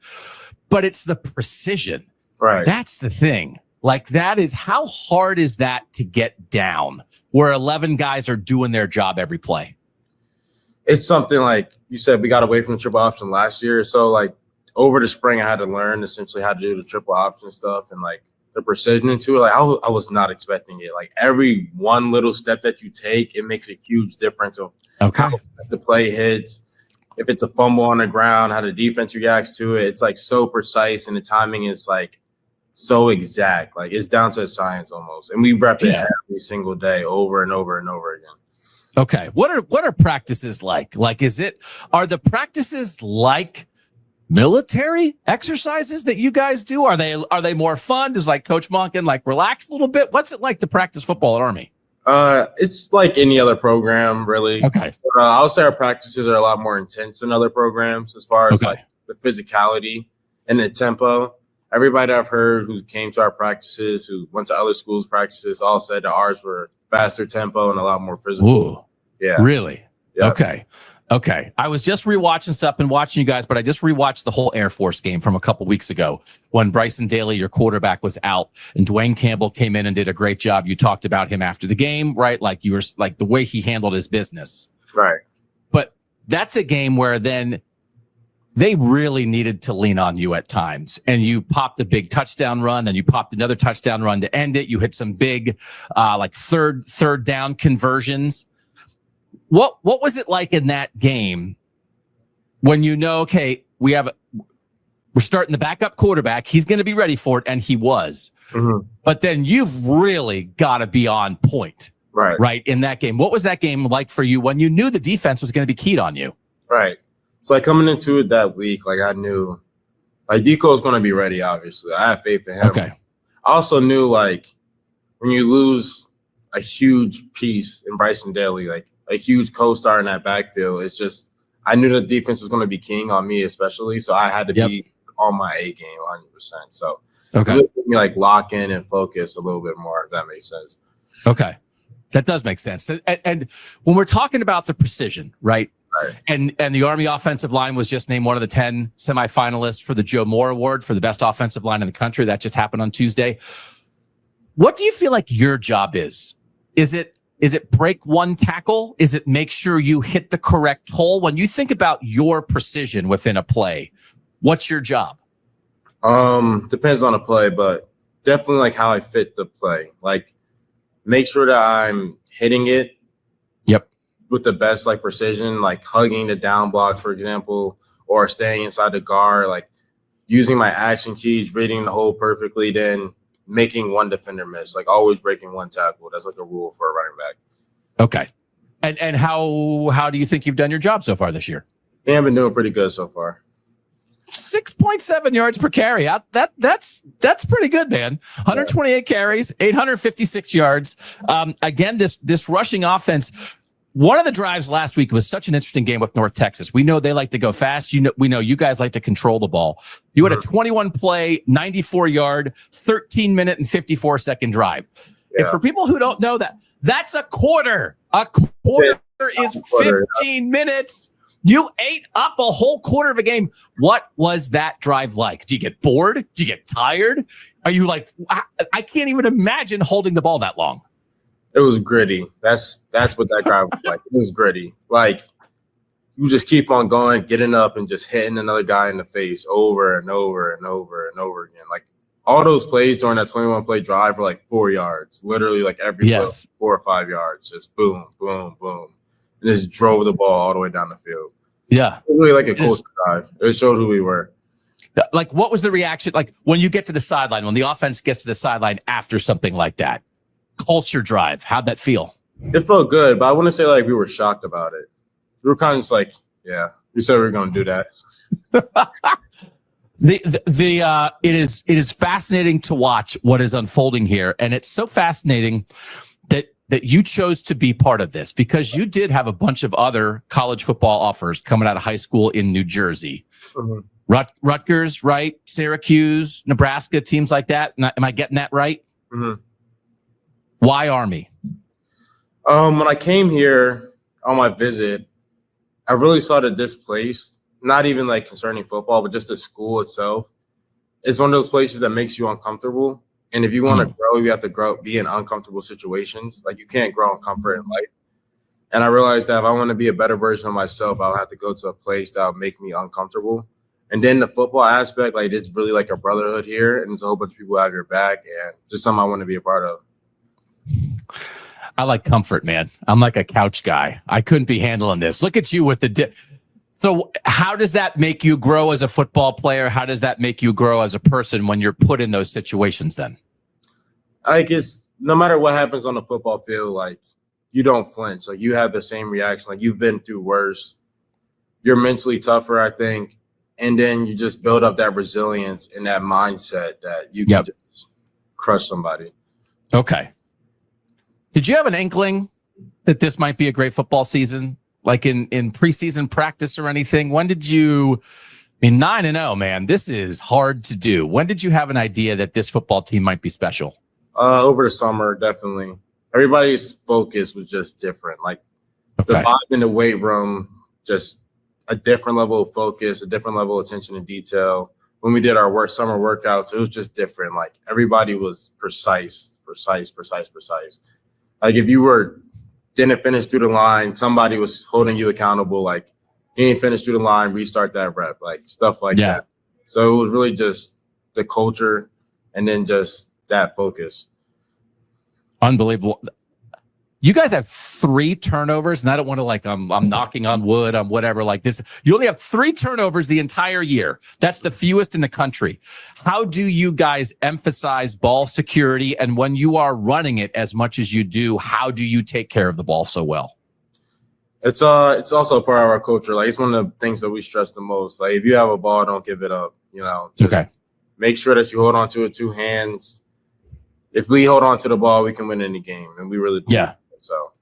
Speaker 4: but it's the precision. Right. That's the thing. Like, that is, how hard is that to get down where 11 guys are doing their job every play? It's something like you said, we got away from the triple option last year. So, like, over the spring, I had to learn essentially how to do the triple option stuff and, like, the precision into it. Like, I was not expecting it. Like, every one little step that you take, it makes a huge difference of how the play hits. If it's a fumble on the ground, how the defense reacts to it. It's, like, so precise, and the timing is, like, so exact. Like, it's down to science almost. And we rep it every single day over and over and over again. Okay. What are practices like? Like, are the practices like military exercises that you guys do? Are they more fun? Does, like, Coach Monken, like, relax a little bit? What's it like to practice football at Army? It's like any other program, really. Okay. But, I'll say our practices are a lot more intense than other programs as far as like the physicality and the tempo. Everybody I've heard who came to our practices, who went to other schools' practices, all said that ours were faster tempo and a lot more physical. Ooh, yeah. Really? Yep. Okay. I was just rewatching stuff and watching you guys, but I just rewatched the whole Air Force game from a couple weeks ago when Bryson Daly, your quarterback, was out, and Dwayne Campbell came in and did a great job. You talked about him after the game, right? Like, you were like, the way he handled his business. Right. But that's a game where then they really needed to lean on you at times, and you popped a big touchdown run, then you popped another touchdown run to end it. You hit some big, like third down conversions. What was it like in that game when you know, okay, we're starting the backup quarterback, he's going to be ready for it, and he was. Mm-hmm. But then you've really got to be on point, right? In that game, what was that game like for you when you knew the defense was going to be keyed on you? Right. So, like, coming into it that week, like, I knew, like, Deco was going to be ready, obviously. I have faith in him. Okay. I also knew, like, when you lose a huge piece in Bryson Daly, like, a huge co-star in that backfield, it's just, I knew the defense was going to be king on me especially, so I had to be on my A game 100%. So, it really made me, like, lock in and focus a little bit more, if that makes sense. Okay. That does make sense. And when we're talking about the precision, right? And the Army offensive line was just named one of the 10 semifinalists for the Joe Moore Award for the best offensive line in the country. That just happened on Tuesday. What do you feel like your job is? Is it break one tackle? Is it make sure you hit the correct hole? When you think about your precision within a play, what's your job? Depends on the play, but definitely like how I fit the play. Like, make sure that I'm hitting it with the best, like, precision, like hugging the down block, for example, or staying inside the guard, like using my action keys, reading the hole perfectly, then making one defender miss, like always breaking one tackle. That's like a rule for a running back. Okay. And how do you think you've done your job so far this year? Yeah, I've been doing pretty good so far. 6.7 yards per carry. That's pretty good, man. 128 carries, 856 yards. Again, this rushing offense. One of the drives last week was such an interesting game with North Texas. We know they like to go fast. We know you guys like to control the ball. You had a 21-play, 94-yard, 13-minute, and 54-second drive. Yeah. And for people who don't know that, that's a quarter. A quarter is 15 minutes. You ate up a whole quarter of a game. What was that drive like? Do you get bored? Do you get tired? Are you like, I can't even imagine holding the ball that long. It was gritty. That's what that drive was like. It was gritty. Like, you just keep on going, getting up, and just hitting another guy in the face over and over and over and over again. Like, all those plays during that 21 play drive were like 4 yards, literally like every play,
Speaker 1: Yes.
Speaker 4: 4 or 5 yards, just boom, boom, boom, and just drove the ball all the way down the field.
Speaker 1: Yeah.
Speaker 4: It was really like a culture drive. It showed who we were.
Speaker 1: Like, what was the reaction? Like, when you get to the sideline, when the offense gets to the sideline after something like that, culture drive, how'd that feel?
Speaker 4: It felt good, but I wouldn't say like we were shocked about it. We were kind of just like, yeah, we said we were going to do that.
Speaker 1: It is fascinating to watch what is unfolding here, and it's so fascinating that you chose to be part of this, because you did have a bunch of other college football offers coming out of high school in New Jersey.
Speaker 4: Mm-hmm.
Speaker 1: Rutgers, right? Syracuse, Nebraska, teams like that. Am I getting that right?
Speaker 4: Mm-hmm.
Speaker 1: Why Army?
Speaker 4: When I came here on my visit, I really saw that this place, not even like concerning football, but just the school itself, is one of those places that makes you uncomfortable. And if you want to grow, you have to be in uncomfortable situations. Like, you can't grow in comfort in life. And I realized that if I want to be a better version of myself, I'll have to go to a place that will make me uncomfortable. And then the football aspect, like, it's really like a brotherhood here, and there's a whole bunch of people who have your back, and just something I want to be a part of.
Speaker 1: I like comfort, man. I'm like a couch guy. I couldn't be handling this. Look at you with the So how does that make you grow as a football player? How does that make you grow as a person when you're put in those situations then?
Speaker 4: Like, it's no matter what happens on the football field, like, you don't flinch. Like, you have the same reaction. Like, you've been through worse. You're mentally tougher, I think. And then you just build up that resilience and that mindset that you can just crush somebody. Okay.
Speaker 1: Did you have an inkling that this might be a great football season? Like in preseason practice or anything? When did you, 9-0, man, this is hard to do. When did you have an idea that this football team might be special?
Speaker 4: Over the summer, definitely. Everybody's focus was just different. Like, the vibe in the weight room, just a different level of focus, a different level of attention to detail. When we did our summer workouts, it was just different. Like, everybody was precise. Like, if you didn't finish through the line, somebody was holding you accountable. Like, he didn't finish through the line, restart that rep, like stuff like that. So it was really just the culture and then just that focus.
Speaker 1: Unbelievable. You guys have 3 turnovers, and I don't want to I'm knocking on wood, on whatever like this. You only have 3 turnovers the entire year. That's the fewest in the country. How do you guys emphasize ball security? And when you are running it as much as you do, how do you take care of the ball so well?
Speaker 4: It's also part of our culture. Like, it's one of the things that we stress the most. Like, if you have a ball, don't give it up. Just make sure that you hold on to it 2 hands. If we hold on to the ball, we can win any game, and we really believe it. So,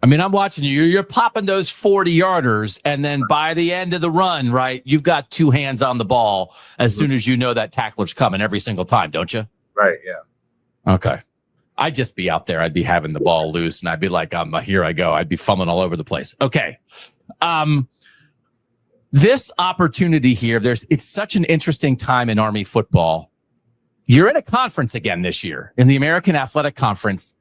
Speaker 1: I'm watching you. You're popping those 40-yarders, and then by the end of the run, right, you've got 2 hands on the ball as soon as you know that tackler's coming every single time, don't you?
Speaker 4: Right, yeah.
Speaker 1: Okay. I'd just be out there. I'd be having the ball loose, and I'd be like, here I go. I'd be fumbling all over the place. Okay. This opportunity here, it's such an interesting time in Army football. You're in a conference again this year, in the American Athletic Conference.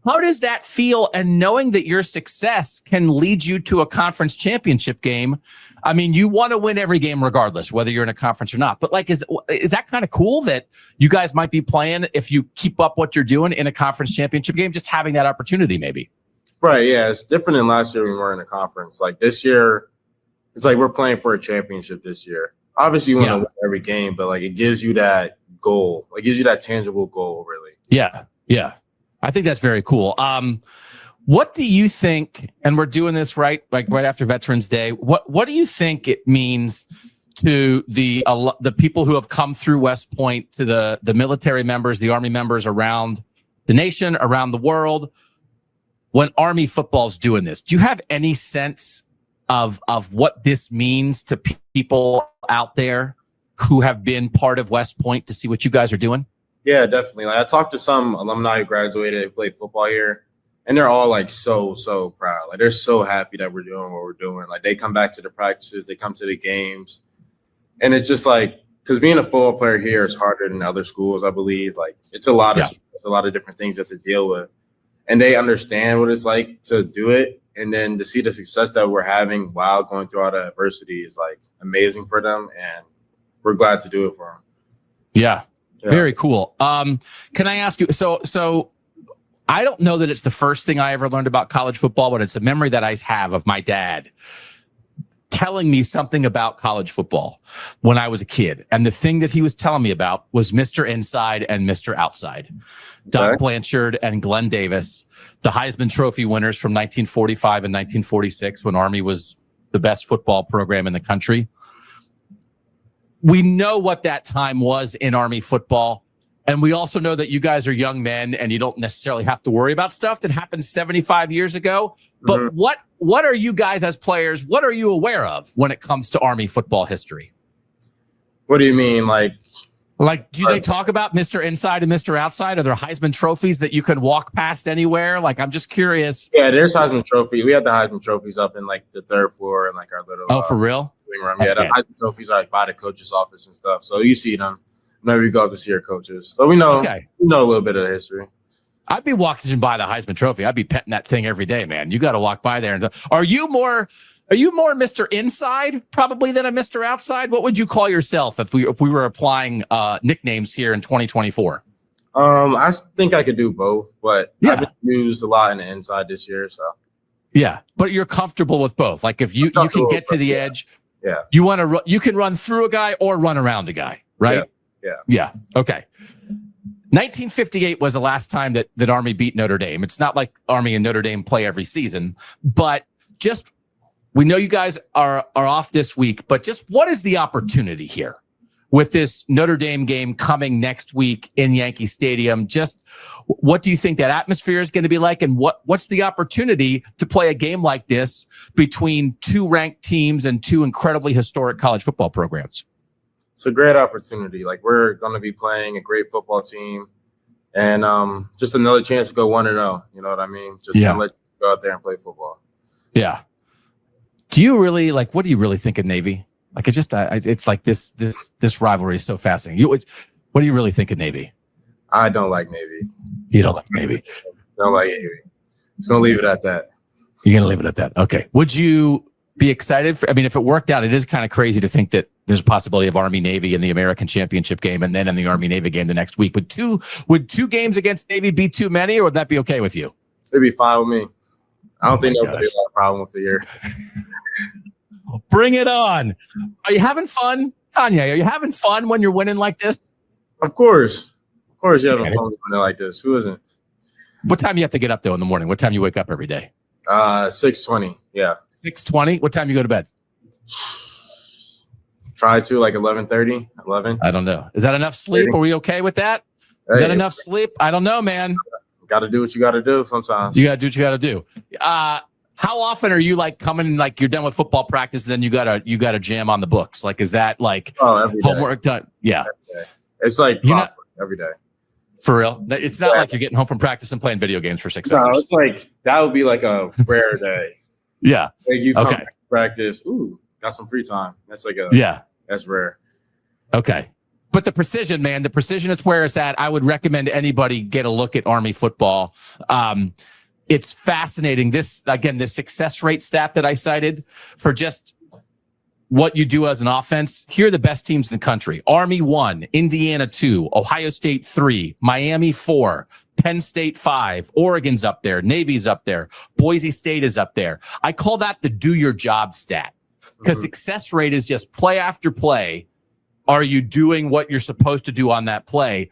Speaker 1: How does that feel? And knowing that your success can lead you to a conference championship game. You want to win every game regardless, whether you're in a conference or not. But is that kind of cool that you guys might be playing, if you keep up what you're doing, in a conference championship game, just having that opportunity maybe?
Speaker 4: Right, yeah. It's different than last year when we were in a conference. Like, this year, it's like we're playing for a championship this year. Obviously, you want to win every game, but it gives you that goal. It gives you that tangible goal, really.
Speaker 1: Yeah. I think that's very cool. What do you think, and we're doing this right after Veterans Day, what do you think it means to the people who have come through West Point, to the military members, the Army members around the nation, around the world, when Army football's doing this? Do you have any sense of what this means to people out there who have been part of West Point to see what you guys are doing?
Speaker 4: Yeah, definitely. I talked to some alumni who graduated and played football here, and they're all so proud. They're so happy that we're doing what we're doing. They come back to the practices, they come to the games, and it's just because being a football player here is harder than other schools, I believe. It's a lot of different things that to deal with, and they understand what it's like to do it, and then to see the success that we're having while going through all the adversity is amazing for them, and we're glad to do it for them.
Speaker 1: Yeah. Very cool. Can I ask you? So I don't know that it's the first thing I ever learned about college football, but it's a memory that I have of my dad telling me something about college football when I was a kid. And the thing that he was telling me about was Mr. Inside and Mr. Outside. Doc Blanchard and Glenn Davis, the Heisman Trophy winners from 1945 and 1946 when Army was the best football program in the country. We know what that time was in Army football. And we also know that you guys are young men and you don't necessarily have to worry about stuff that happened 75 years ago. But what are you guys as players, what are you aware of when it comes to Army football history?
Speaker 4: What do you mean? Like,
Speaker 1: do they talk about Mr. Inside and Mr. Outside? Are there Heisman trophies that you can walk past anywhere? Like, I'm just curious.
Speaker 4: Yeah, there's Heisman trophy. We have the Heisman trophies up in like the third floor and like our little.
Speaker 1: Oh, for real?
Speaker 4: Living room. Yeah, the Heisman trophies are like by the coach's office and stuff. So you see them whenever you go up to see your coaches. So we know, we know a little bit of the history.
Speaker 1: I'd be walking by the Heisman trophy. I'd be petting that thing every day, man. You got to walk by there. And are you more Mr. Inside probably than a Mr. Outside? What would you call yourself if we were applying nicknames here in 2024?
Speaker 4: I think I could do both, but I've been used a lot in the inside this year. So
Speaker 1: yeah, but you're comfortable with both. Like if you can get to the edge, you can run through a guy or run around a guy, right? Yeah. Okay. 1958 was the last time that Army beat Notre Dame. It's not like Army and Notre Dame play every season, but just we know you guys are off this week, but just what is the opportunity here with this Notre Dame game coming next week in Yankee Stadium? Just what do you think that atmosphere is going to be like? And what's the opportunity to play a game like this between two ranked teams and two incredibly historic college football programs?
Speaker 4: It's a great opportunity. Like, we're going to be playing a great football team and just another chance to go 1-0. You know what I mean? Just let you go out there and play football.
Speaker 1: Yeah. Do you really what do you really think of Navy? Like, it's like this rivalry is so fascinating. What do you really think of Navy?
Speaker 4: I don't like Navy.
Speaker 1: You don't like Navy?
Speaker 4: Don't like Navy. Just going to leave it at that.
Speaker 1: You're going to leave it at that. Okay. Would you be excited for, if it worked out, it is kind of crazy to think that there's a possibility of Army Navy in the American Championship game and then in the Army Navy game the next week. Would two games against Navy be too many, or would that be okay with you?
Speaker 4: It'd be fine with me. I don't think nobody will have a problem with it here.
Speaker 1: Bring it on. Are you having fun, Kanye? Are you having fun when you're winning like this?
Speaker 4: Of course. Of course you're having fun when you're like this. Who isn't?
Speaker 1: What time do you have to get up, though, in the morning? What time you wake up every day?
Speaker 4: 6:20. Yeah.
Speaker 1: 6:20? What time you go to bed?
Speaker 4: Try to like 11:30, 11.
Speaker 1: I don't know. Is that enough sleep? Are we okay with that? Is that enough sleep? I don't know, man.
Speaker 4: Got to do what you got to do sometimes.
Speaker 1: You got to do what you got to do. How often are you coming, you're done with football practice and then you gotta jam on the books? Like, is that
Speaker 4: every
Speaker 1: homework done? Yeah.
Speaker 4: It's every day.
Speaker 1: For real? It's not like you're getting home from practice and playing video games for 6 hours.
Speaker 4: No, it's like that would be like a rare day.
Speaker 1: Yeah.
Speaker 4: Like you come back to practice. Ooh, got some free time. That's that's rare.
Speaker 1: Okay. But the precision, man, is where it's at. I would recommend anybody get a look at Army football. It's fascinating. This success rate stat that I cited for just what you do as an offense. Here are the best teams in the country. Army 1, Indiana 2, Ohio State 3, Miami 4, Penn State 5, Oregon's up there, Navy's up there, Boise State is up there. I call that the do your job stat, because success rate is just play after play. Are you doing what you're supposed to do on that play?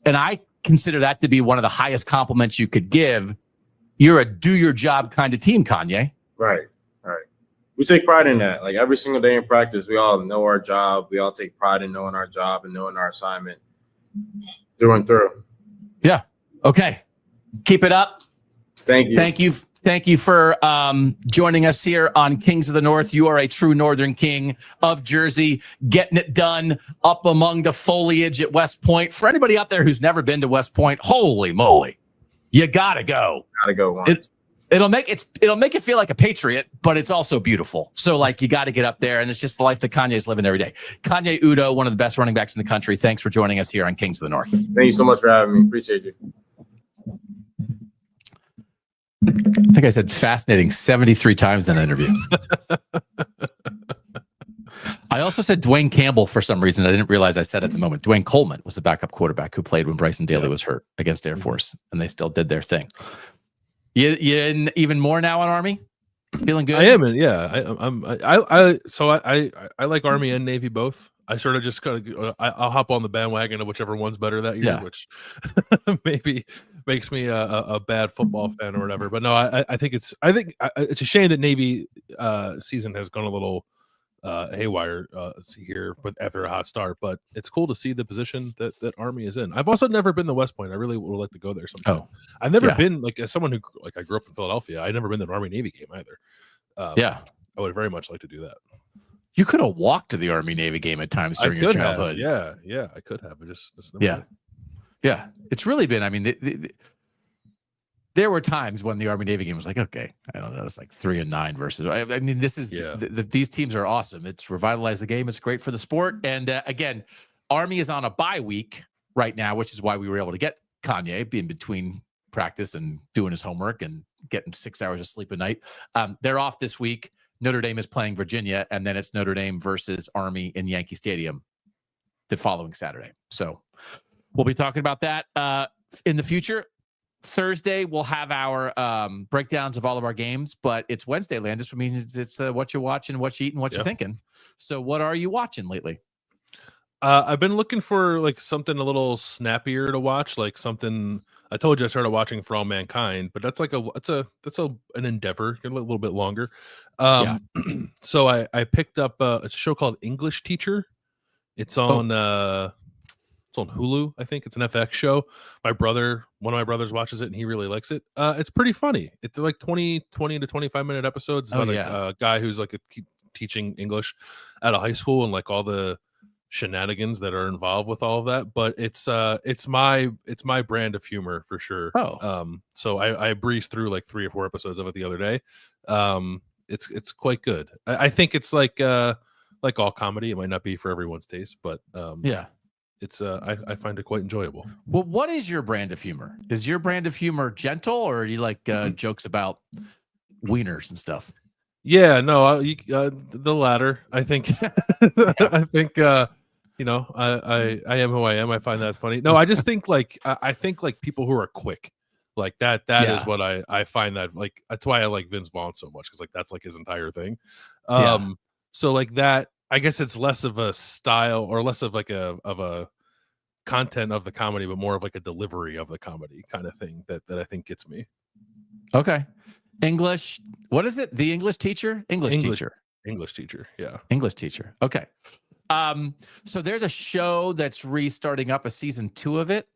Speaker 1: And I consider that to be one of the highest compliments you could give. You're a do your job kind of team, Kanye.
Speaker 4: Right. We take pride in that. Like, every single day in practice, we all know our job. We all take pride in knowing our job and knowing our assignment through and through.
Speaker 1: Yeah. Okay. Keep it up.
Speaker 4: Thank you.
Speaker 1: Thank you for joining us here on Kings of the North. You are a true Northern King of Jersey, getting it done up among the foliage at West Point. For anybody out there who's never been to West Point, holy moly, you gotta go.
Speaker 4: Gotta go once.
Speaker 1: It'll make you feel like a patriot, but it's also beautiful. So you got to get up there, and it's just the life that Kanye's living every day. Kanye Udoh, one of the best running backs in the country. Thanks for joining us here on Kings of the North.
Speaker 4: Thank you so much for having me. Appreciate you.
Speaker 1: I think I said fascinating 73 times in an interview. I also said Dwayne Campbell for some reason. I didn't realize I said at the moment. Dwayne Coleman was the backup quarterback who played when Bryson Daly was hurt against Air Force, and they still did their thing. You in even more now on Army? Feeling good?
Speaker 3: I am, I like Army and Navy both. I sort of just kind of I'll hop on the bandwagon of whichever one's better that year, which maybe makes me a bad football fan or whatever. But no, I think it's a shame that Navy season has gone a little haywire here after a hot start. But it's cool to see the position that Army is in. I've also never been to West Point. I really would like to go there sometime.
Speaker 1: Oh,
Speaker 3: I've never been, like, as someone who, like, I grew up in Philadelphia, I've never been to an Army Navy game either. I would very much like to do that.
Speaker 1: You could have walked to the Army Navy game at times during your childhood.
Speaker 3: Yeah, I could have.
Speaker 1: Yeah. It's really been. I mean, there were times when the Army Navy game was like, okay, I don't know, it's like 3-9 versus. I mean, this is these teams are awesome. It's revitalized the game. It's great for the sport. And again, Army is on a bye week right now, which is why we were able to get Kanye being between practice and doing his homework and getting 6 hours of sleep a night. They're off this week. Notre Dame is playing Virginia, and then it's Notre Dame versus Army in Yankee Stadium the following Saturday. So we'll be talking about that in the future. Thursday, we'll have our breakdowns of all of our games, but it's Wednesday, Landis, which means it's what you're watching, what you're eating, what you're thinking. So what are you watching lately?
Speaker 3: I've been looking for like something a little snappier to watch, like something. I told you I started watching For All Mankind, but that's like an endeavor, a little bit longer. So I picked up a show called English Teacher. It's on it's on Hulu. I think it's an FX show. One of my brothers watches it and he really likes it. It's pretty funny. It's like 20 to 25 minute episodes about a guy who's like teaching English at a high school and like all the shenanigans that are involved with all of that. But it's my brand of humor for sure. So I breezed through like 3 or 4 episodes of it the other day. It's quite good. I think it's like all comedy. It might not be for everyone's taste, but it's I find it quite enjoyable.
Speaker 1: Well, what is your brand of humor? Is your brand of humor gentle, or do you like jokes about wieners and stuff?
Speaker 3: Yeah, no, the latter. I think. I think I am who I am. I find that funny. No, I just think I think people who are quick like that is what I find that like that's why I like Vince Vaughn so much, because like that's like his entire thing. So like that, I guess it's less of a style or less of like a content of the comedy, but more of like a delivery of the comedy kind of thing that I think gets me.
Speaker 1: Okay. English. What is it? The English Teacher? English Teacher.
Speaker 3: Yeah.
Speaker 1: English Teacher. Okay. So there's a show that's restarting up a season 2 of it,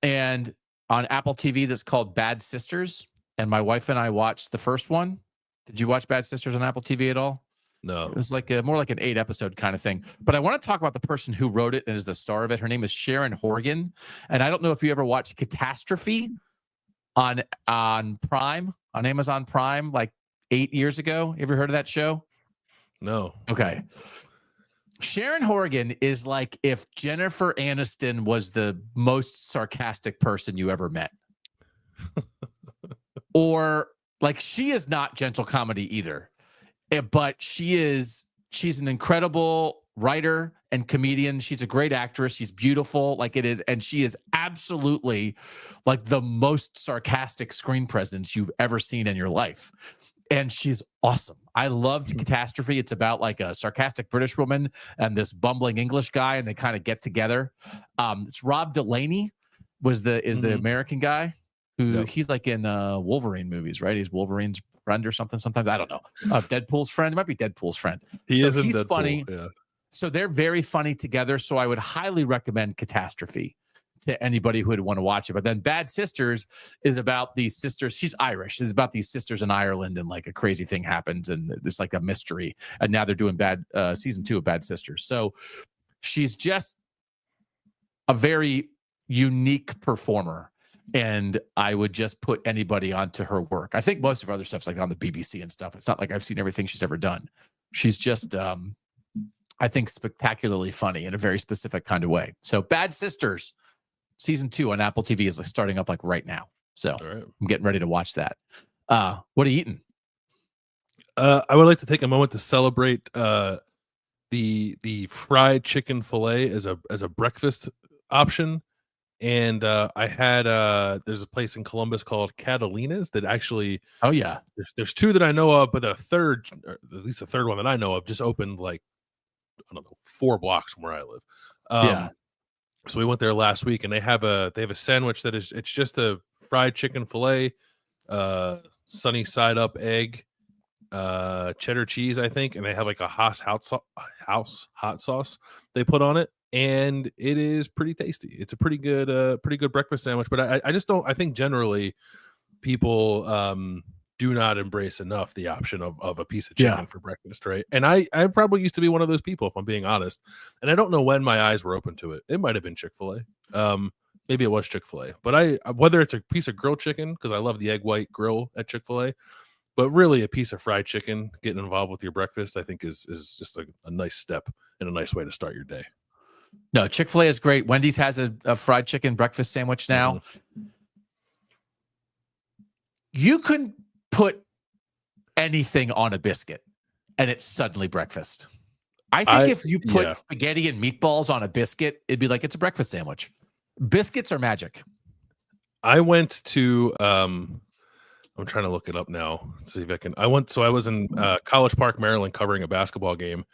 Speaker 1: and on Apple TV that's called Bad Sisters. And my wife and I watched the first one. Did you watch Bad Sisters on Apple TV at all?
Speaker 3: No.
Speaker 1: It was like more like an 8-episode kind of thing. But I want to talk about the person who wrote it and is the star of it. Her name is Sharon Horgan. And I don't know if you ever watched Catastrophe on Prime, on Amazon Prime, like 8 years ago. You ever heard of that show?
Speaker 3: No.
Speaker 1: Okay. Sharon Horgan is like if Jennifer Aniston was the most sarcastic person you ever met. Or like, she is not gentle comedy either. But she's an incredible writer and comedian. She's a great actress. She's beautiful, like it is. And she is absolutely like the most sarcastic screen presence you've ever seen in your life. And she's awesome. I loved Catastrophe. It's about like a sarcastic British woman and this bumbling English guy, and they kind of get together. It's Rob Delaney is the American guy who he's like in Wolverine movies, right? He's Wolverine's friend or something. Sometimes I don't know. Deadpool's friend. It might be Deadpool's friend.
Speaker 3: He's
Speaker 1: Deadpool,
Speaker 3: funny.
Speaker 1: Yeah. So they're very funny together. So I would highly recommend Catastrophe to anybody who would want to watch it. But then Bad Sisters is about these sisters. She's Irish. It's about these sisters in Ireland, and like a crazy thing happens, and it's like a mystery. And now they're doing season 2 of Bad Sisters. So she's just a very unique performer. And I would just put anybody onto her work. I think most of her other stuff's like on the BBC and stuff. It's not like I've seen everything she's ever done. She's just, I think, spectacularly funny in a very specific kind of way. So Bad Sisters, season 2 on Apple TV is like starting up like right now. So I'm getting ready to watch that. What are you eating?
Speaker 3: I would like to take a moment to celebrate the fried chicken fillet as a breakfast option. And I had there's a place in Columbus called Catalina's that actually,
Speaker 1: Oh yeah.
Speaker 3: there's two that I know of, but the third, or at least the third one that I know of, just opened like, I don't know, 4 blocks from where I live.
Speaker 1: Yeah.
Speaker 3: So we went there last week, and they have a sandwich that is, it's just a fried chicken fillet, sunny side up egg, cheddar cheese, I think, and they have like a house hot sauce they put on it, and it is pretty tasty. It's a pretty good breakfast sandwich. But I just don't. I think generally people do not embrace enough the option of a piece of chicken for breakfast, right? And I probably used to be one of those people, if I'm being honest. And I don't know when my eyes were open to it. It might have been Chick-fil-A. Maybe it was Chick-fil-A. But whether it's a piece of grilled chicken, because I love the egg white grill at Chick-fil-A, but really a piece of fried chicken getting involved with your breakfast, I think is just a nice step and a nice way to start your day.
Speaker 1: No, Chick-fil-A is great. Wendy's has a fried chicken breakfast sandwich now.
Speaker 3: Mm-hmm.
Speaker 1: You can put anything on a biscuit and it's suddenly breakfast. I think if you put spaghetti and meatballs on a biscuit, it'd be like it's a breakfast sandwich. Biscuits are magic.
Speaker 3: I went to I'm trying to look it up now. Let's see if I can. I was in College Park, Maryland, covering a basketball game.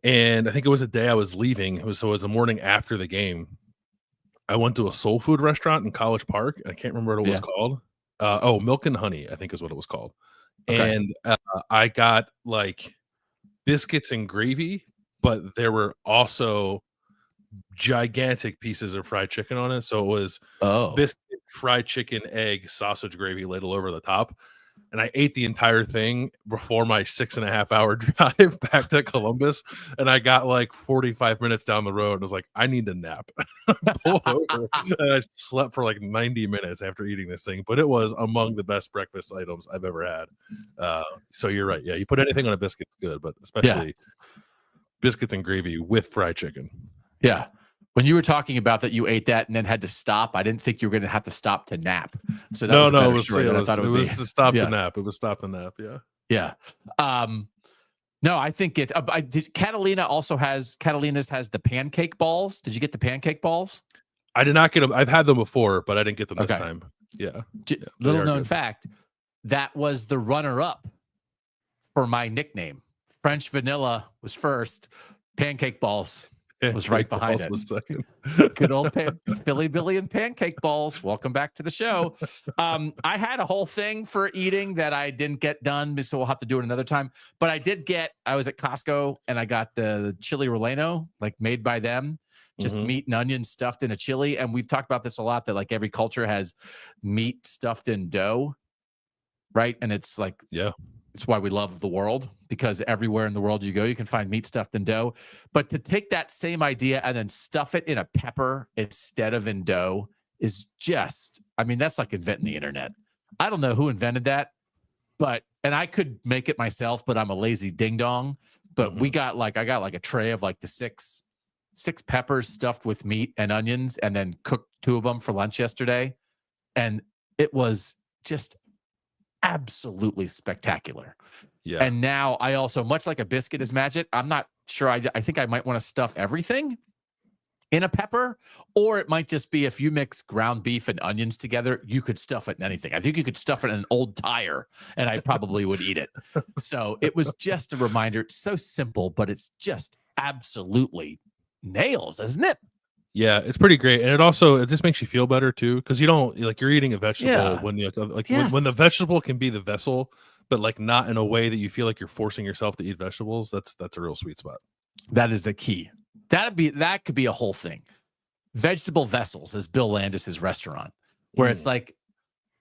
Speaker 3: And I think it was a day I was leaving. It was the morning after the game. I went to a soul food restaurant in College Park. I can't remember what it was called. Milk and Honey, I think is what it was called. Okay. And I got like biscuits and gravy, but there were also gigantic pieces of fried chicken on it. So it was biscuit, fried chicken, egg, sausage gravy ladle over the top. And I ate the entire thing before my 6.5 hour drive back to Columbus. And I got like 45 minutes down the road and was like, I need to nap. Pulled over. And I slept for like 90 minutes after eating this thing. But it was among the best breakfast items I've ever had. So you're right. Yeah, you put anything on a biscuit, it's good. But especially biscuits and gravy with fried chicken.
Speaker 1: Yeah. When you were talking about that you ate that and then had to stop, I didn't think you were going to have to stop to nap. So that
Speaker 3: it was to stop to nap. It was stop to nap. Yeah.
Speaker 1: Yeah. No, I think Catalina's has the pancake balls. Did you get the pancake balls?
Speaker 3: I did not get them. I've had them before, but I didn't get them this time. Yeah.
Speaker 1: Little known fact, that was the runner-up for my nickname. French vanilla was first. Pancake balls was right behind it.
Speaker 3: Was second.
Speaker 1: Good old Philly Billy and pancake balls. Welcome back to the show. I had a whole thing for eating that I didn't get done, so we'll have to do it another time. But I was at Costco and I got the chili relleno, like made by them, just meat and onions stuffed in a chili. And we've talked about this a lot, that like every culture has meat stuffed in dough, right? And it's like, it's why we love the world, because everywhere in the world you go, you can find meat stuffed in dough. But to take that same idea and then stuff it in a pepper instead of in dough is just, I mean, that's like inventing the internet. I don't know who invented that, and I could make it myself, but I'm a lazy ding dong. But I got like a tray of like the six peppers stuffed with meat and onions, and then cooked 2 of them for lunch yesterday. And it was just absolutely spectacular. Yeah. And now I also, much like a biscuit is magic, I'm not sure. I think I might want to stuff everything in a pepper, or it might just be if you mix ground beef and onions together, you could stuff it in anything. I think you could stuff it in an old tire and I probably would eat it. So it was just a reminder. It's so simple, but it's just absolutely nails, isn't it?
Speaker 3: Yeah, it's pretty great, and it just makes you feel better too, because you don't you're eating a vegetable when when the vegetable can be the vessel, but like not in a way that you feel like you're forcing yourself to eat vegetables. That's a real sweet spot.
Speaker 1: That is the key. That could be a whole thing. Vegetable vessels is Bill Landis's restaurant, where it's like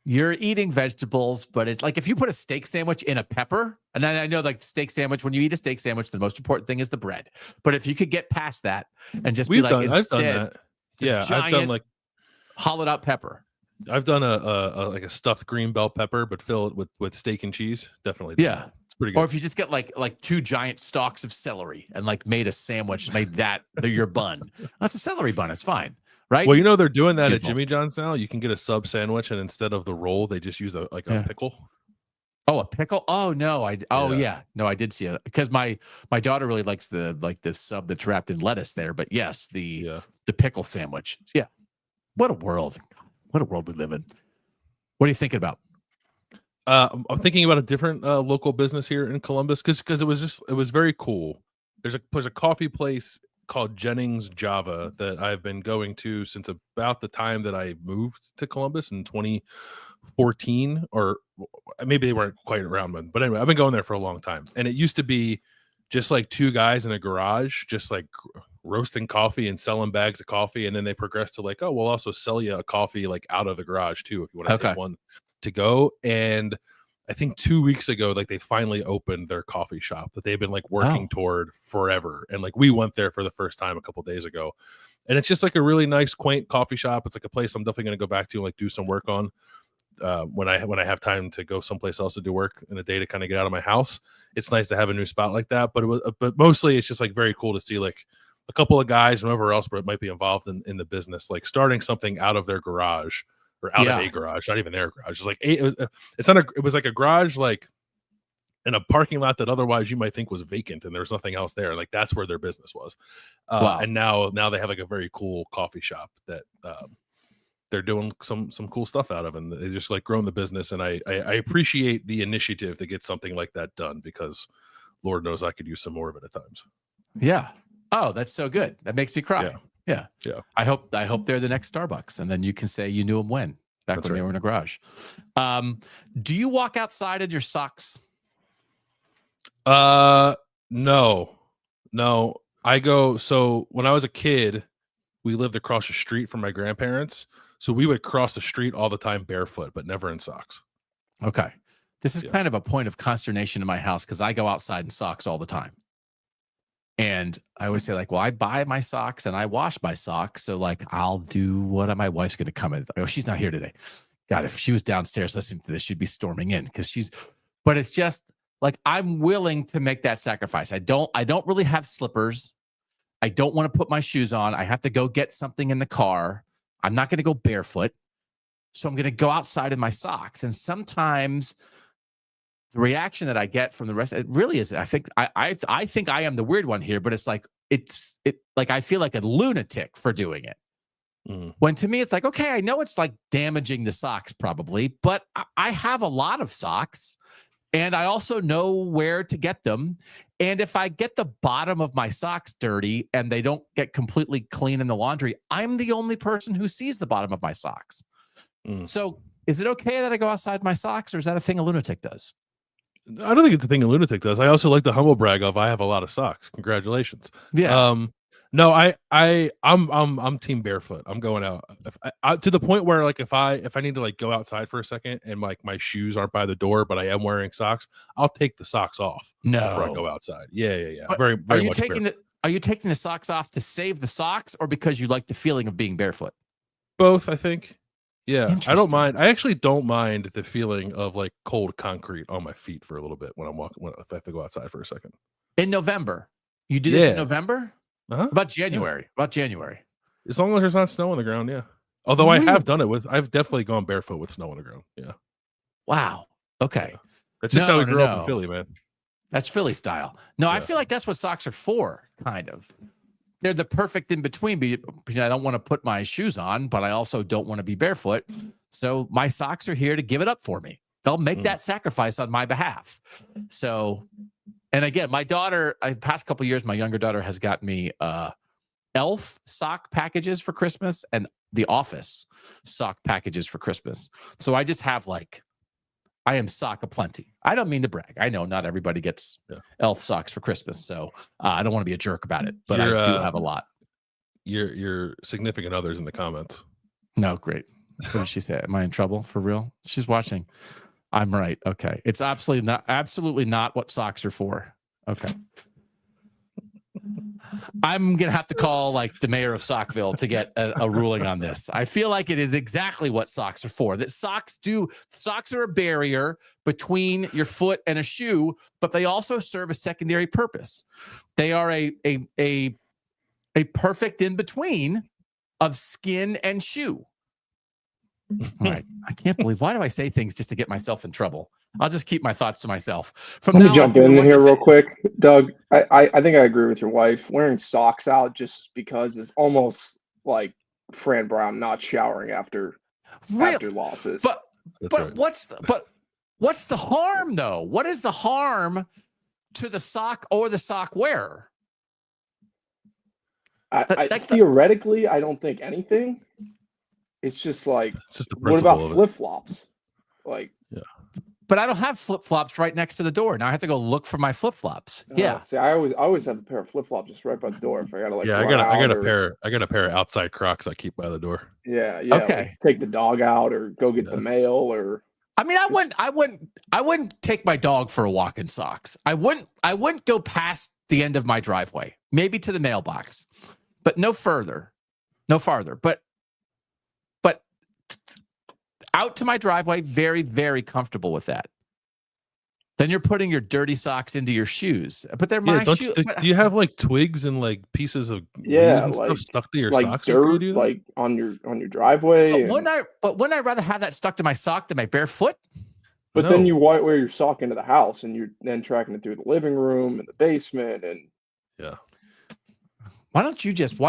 Speaker 1: you're eating vegetables, but it's like if you put a steak sandwich in a pepper, and I know like steak sandwich, when you eat a steak sandwich, the most important thing is the bread. But if you could get past that and just I've done that.
Speaker 3: Yeah, I've done like
Speaker 1: hollowed out pepper.
Speaker 3: I've done a stuffed green bell pepper, but fill it with steak and cheese. Definitely.
Speaker 1: Yeah. It's pretty good. Or if you just get like 2 giant stalks of celery and like made a sandwich, made that your bun. That's a celery bun. It's fine. Right.
Speaker 3: Well, they're doing that at Jimmy John's now. You can get a sub sandwich, and instead of the roll, they just use a pickle.
Speaker 1: Oh, a pickle? Oh no,
Speaker 3: Yeah.
Speaker 1: yeah. No, I did see it because my daughter really likes the sub that's wrapped in lettuce there. But yes, the pickle sandwich. Yeah. What a world. What a world we live in. What are you thinking about?
Speaker 3: I'm thinking about a different local business here in Columbus because it was very cool. There's a coffee place called Jennings Java that I've been going to since about the time that I moved to Columbus in 2014, or maybe they weren't quite around then. But anyway, I've been going there for a long time, and it used to be just like two guys in a garage, just like roasting coffee and selling bags of coffee, and then they progressed to like, oh, we'll also sell you a coffee like out of the garage too if you want to take one to go. And I think 2 weeks ago, like they finally opened their coffee shop that they've been like working toward forever. And like we went there for the first time a couple days ago, and it's just like a really nice, quaint coffee shop. It's like a place I'm definitely going to go back to and like do some work on when I have time to go someplace else to do work in a day to kind of get out of my house. It's nice to have a new spot like that. But mostly it's just like very cool to see like a couple of guys, whoever else might be involved in the business, like starting something out of their garage. Or out of a garage, not even their garage. It's like it was like a garage, like in a parking lot that otherwise you might think was vacant, and there's nothing else there. Like that's where their business was. And now they have like a very cool coffee shop that they're doing some cool stuff out of, and they just like growing the business. And I appreciate the initiative to get something like that done because Lord knows I could use some more of it at times.
Speaker 1: Yeah. Oh, that's so good. That makes me cry. Yeah. I hope they're the next Starbucks, and then you can say you knew them when they were in a garage. Do you walk outside in your socks?
Speaker 3: No. I go. So when I was a kid, we lived across the street from my grandparents, so we would cross the street all the time barefoot, but never in socks.
Speaker 1: Okay, this is kind of a point of consternation in my house because I go outside in socks all the time. And I always say, like, well, I buy my socks and I wash my socks. So, like, I'll do what my wife's going to come in. Oh, she's not here today. God, if she was downstairs listening to this, she'd be storming in but it's just like, I'm willing to make that sacrifice. I don't really have slippers. I don't want to put my shoes on. I have to go get something in the car. I'm not going to go barefoot. So I'm going to go outside in my socks. And sometimes the reaction that I get from the rest, it really is, I think I am the weird one here, but it's like, like, I feel like a lunatic for doing it. When to me, it's like, okay, I know it's like damaging the socks probably, but I have a lot of socks and I also know where to get them. And if I get the bottom of my socks dirty and they don't get completely clean in the laundry, I'm the only person who sees the bottom of my socks. So is it okay that I go outside my socks, or is that a thing a lunatic does?
Speaker 3: I don't think it's a thing a lunatic does. I also like the humble brag of I have a lot of socks. Congratulations.
Speaker 1: Yeah.
Speaker 3: No, I'm team barefoot. I'm going out to the point where like if I need to like go outside for a second and like my shoes aren't by the door, but I am wearing socks, I'll take the socks off before I go outside. Yeah.
Speaker 1: But
Speaker 3: very
Speaker 1: are you
Speaker 3: much
Speaker 1: are you taking the socks off to save the socks, or because you like the feeling of being barefoot?
Speaker 3: Both, I think. Yeah, I don't mind. I actually don't mind the feeling of like cold concrete on my feet for a little bit when I'm walking. If I have to go outside for a second.
Speaker 1: In November, you do this in November?
Speaker 3: Uh-huh.
Speaker 1: About January? Yeah. About January.
Speaker 3: As long as there's not snow on the ground, yeah. Although I have done it I've definitely gone barefoot with snow on the ground. Yeah.
Speaker 1: Wow. Okay.
Speaker 3: Yeah. That's just how we grew up in Philly, man.
Speaker 1: That's Philly style. No, I feel like that's what socks are for, kind of. They're the perfect in between. Because I don't want to put my shoes on, but I also don't want to be barefoot. So my socks are here to give it up for me. They'll make that sacrifice on my behalf. So, and again, my daughter, the past couple of years, my younger daughter has got me Elf sock packages for Christmas and The Office sock packages for Christmas. So I just have I am sock aplenty. I don't mean to brag. I know not everybody gets Elf socks for Christmas, so I don't want to be a jerk about it, but I do have a lot.
Speaker 3: Your significant other's in the comments.
Speaker 1: No, great. What did she say? Am I in trouble for real? She's watching. I'm right. Okay. It's absolutely not what socks are for. Okay. I'm going to have to call the mayor of Sockville to get a ruling on this. I feel like it is exactly what socks are for. That socks are a barrier between your foot and a shoe, but they also serve a secondary purpose. They are a perfect in between of skin and shoe. All right. I can't believe, why do I say things just to get myself in trouble? I'll just keep my thoughts to myself. From
Speaker 5: Let
Speaker 1: now
Speaker 5: me
Speaker 1: on,
Speaker 5: jump
Speaker 1: Stephen,
Speaker 5: in
Speaker 1: what's
Speaker 5: here
Speaker 1: your
Speaker 5: real quick, Doug. I think I agree with your wife. Wearing socks out just because is almost like Fran Brown not showering after losses.
Speaker 1: But
Speaker 3: That's right.
Speaker 1: what's the harm though? What is the harm to the sock or the sock wearer?
Speaker 5: Theoretically, I don't think anything. It's just like,
Speaker 3: It's just the
Speaker 5: what
Speaker 3: principle
Speaker 5: about
Speaker 3: of it.
Speaker 5: flip flops? Like,
Speaker 1: But I don't have flip flops right next to the door. Now I have to go look for my flip flops. Yeah.
Speaker 5: see, I always have a pair of flip flops just right by the door if I gotta like.
Speaker 3: Yeah, I
Speaker 5: run
Speaker 3: got
Speaker 5: out
Speaker 3: a pair. I got a pair of outside Crocs I keep by the door.
Speaker 5: Yeah.
Speaker 1: Okay.
Speaker 5: Like take the dog out or go get the mail or.
Speaker 1: I mean, I wouldn't take my dog for a walk in socks. I wouldn't go past the end of my driveway, maybe to the mailbox, but no farther. But out to my driveway, very, very comfortable with that. Then you're putting your dirty socks into your shoes, but they're my shoes.
Speaker 3: Do you have like twigs and like pieces of leaves and
Speaker 5: like,
Speaker 3: stuff stuck to your
Speaker 5: like
Speaker 3: socks?
Speaker 5: dirt,
Speaker 3: You do that?
Speaker 5: like on your driveway.
Speaker 1: But wouldn't I rather have that stuck to my sock than my bare foot?
Speaker 5: But then you wear your sock into the house, and you're then tracking it through the living room and the basement, and
Speaker 3: yeah.
Speaker 1: Why don't you just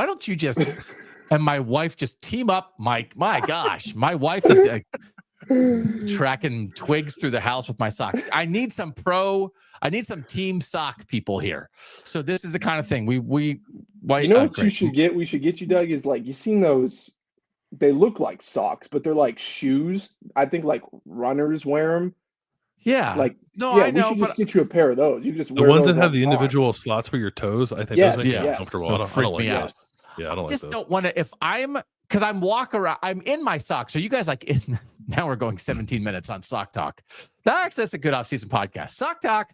Speaker 1: and my wife just team up, Mike? My gosh, my wife is tracking twigs through the house with my socks. I need some team sock people here. So this is the kind of thing we
Speaker 5: you should get? We should get you, Doug. Is like, you seen those? They look like socks, but they're like shoes. I think like runners wear them.
Speaker 1: Yeah.
Speaker 5: Like,
Speaker 1: no, I know.
Speaker 5: We should just get you a pair of those. You can just
Speaker 3: the
Speaker 5: wear
Speaker 3: ones
Speaker 5: those
Speaker 3: that have the
Speaker 5: time.
Speaker 3: individual slots for your toes. I think those make you uncomfortable. I don't like those. Yeah, I don't like those.
Speaker 1: I just don't want to. Because I'm walking around, I'm in my socks. Are you guys like in? Now we're going 17 minutes on Sock Talk. That's a good off-season podcast. Sock Talk.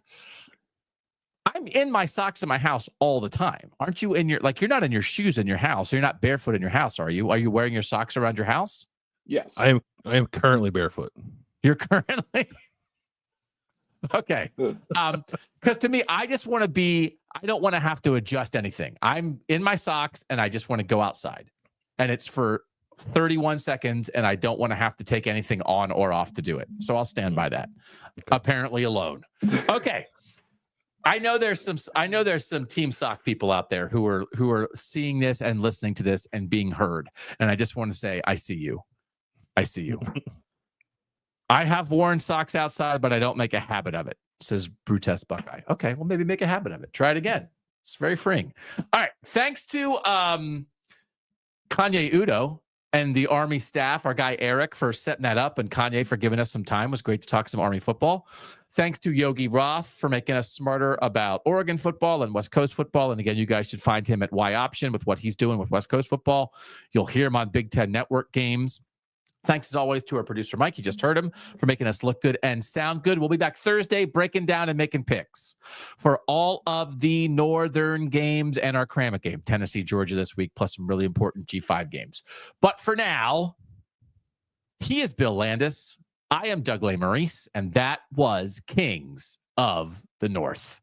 Speaker 1: I'm in my socks in my house all the time. Aren't you you're not in your shoes in your house. You're not barefoot in your house, are you? Are you wearing your socks around your house?
Speaker 5: Yes.
Speaker 3: I am currently barefoot.
Speaker 1: You're currently okay. Because to me, I don't want to have to adjust anything. I'm in my socks and I just want to go outside. And it's for 31 seconds and I don't want to have to take anything on or off to do it. So I'll stand by that. Apparently alone. Okay. I know there's some team sock people out there who are seeing this and listening to this and being heard. And I just want to say, I see you. I have worn socks outside, but I don't make a habit of it, says Brutest Buckeye. Okay, well, maybe make a habit of it. Try it again. It's very freeing. All right. Thanks to Kanye Udoh and the Army staff, our guy Eric, for setting that up, and Kanye for giving us some time. It was great to talk some Army football. Thanks to Yogi Roth for making us smarter about Oregon football and West Coast football. And again, you guys should find him at Y-Option with what he's doing with West Coast football. You'll hear him on Big Ten Network games. Thanks, as always, to our producer, Mike. You just heard him, for making us look good and sound good. We'll be back Thursday breaking down and making picks for all of the Northern games and our Kramnik game, Tennessee, Georgia this week, plus some really important G5 games. But for now, he is Bill Landis. I am Doug Lesmerises, and that was Kings of the North.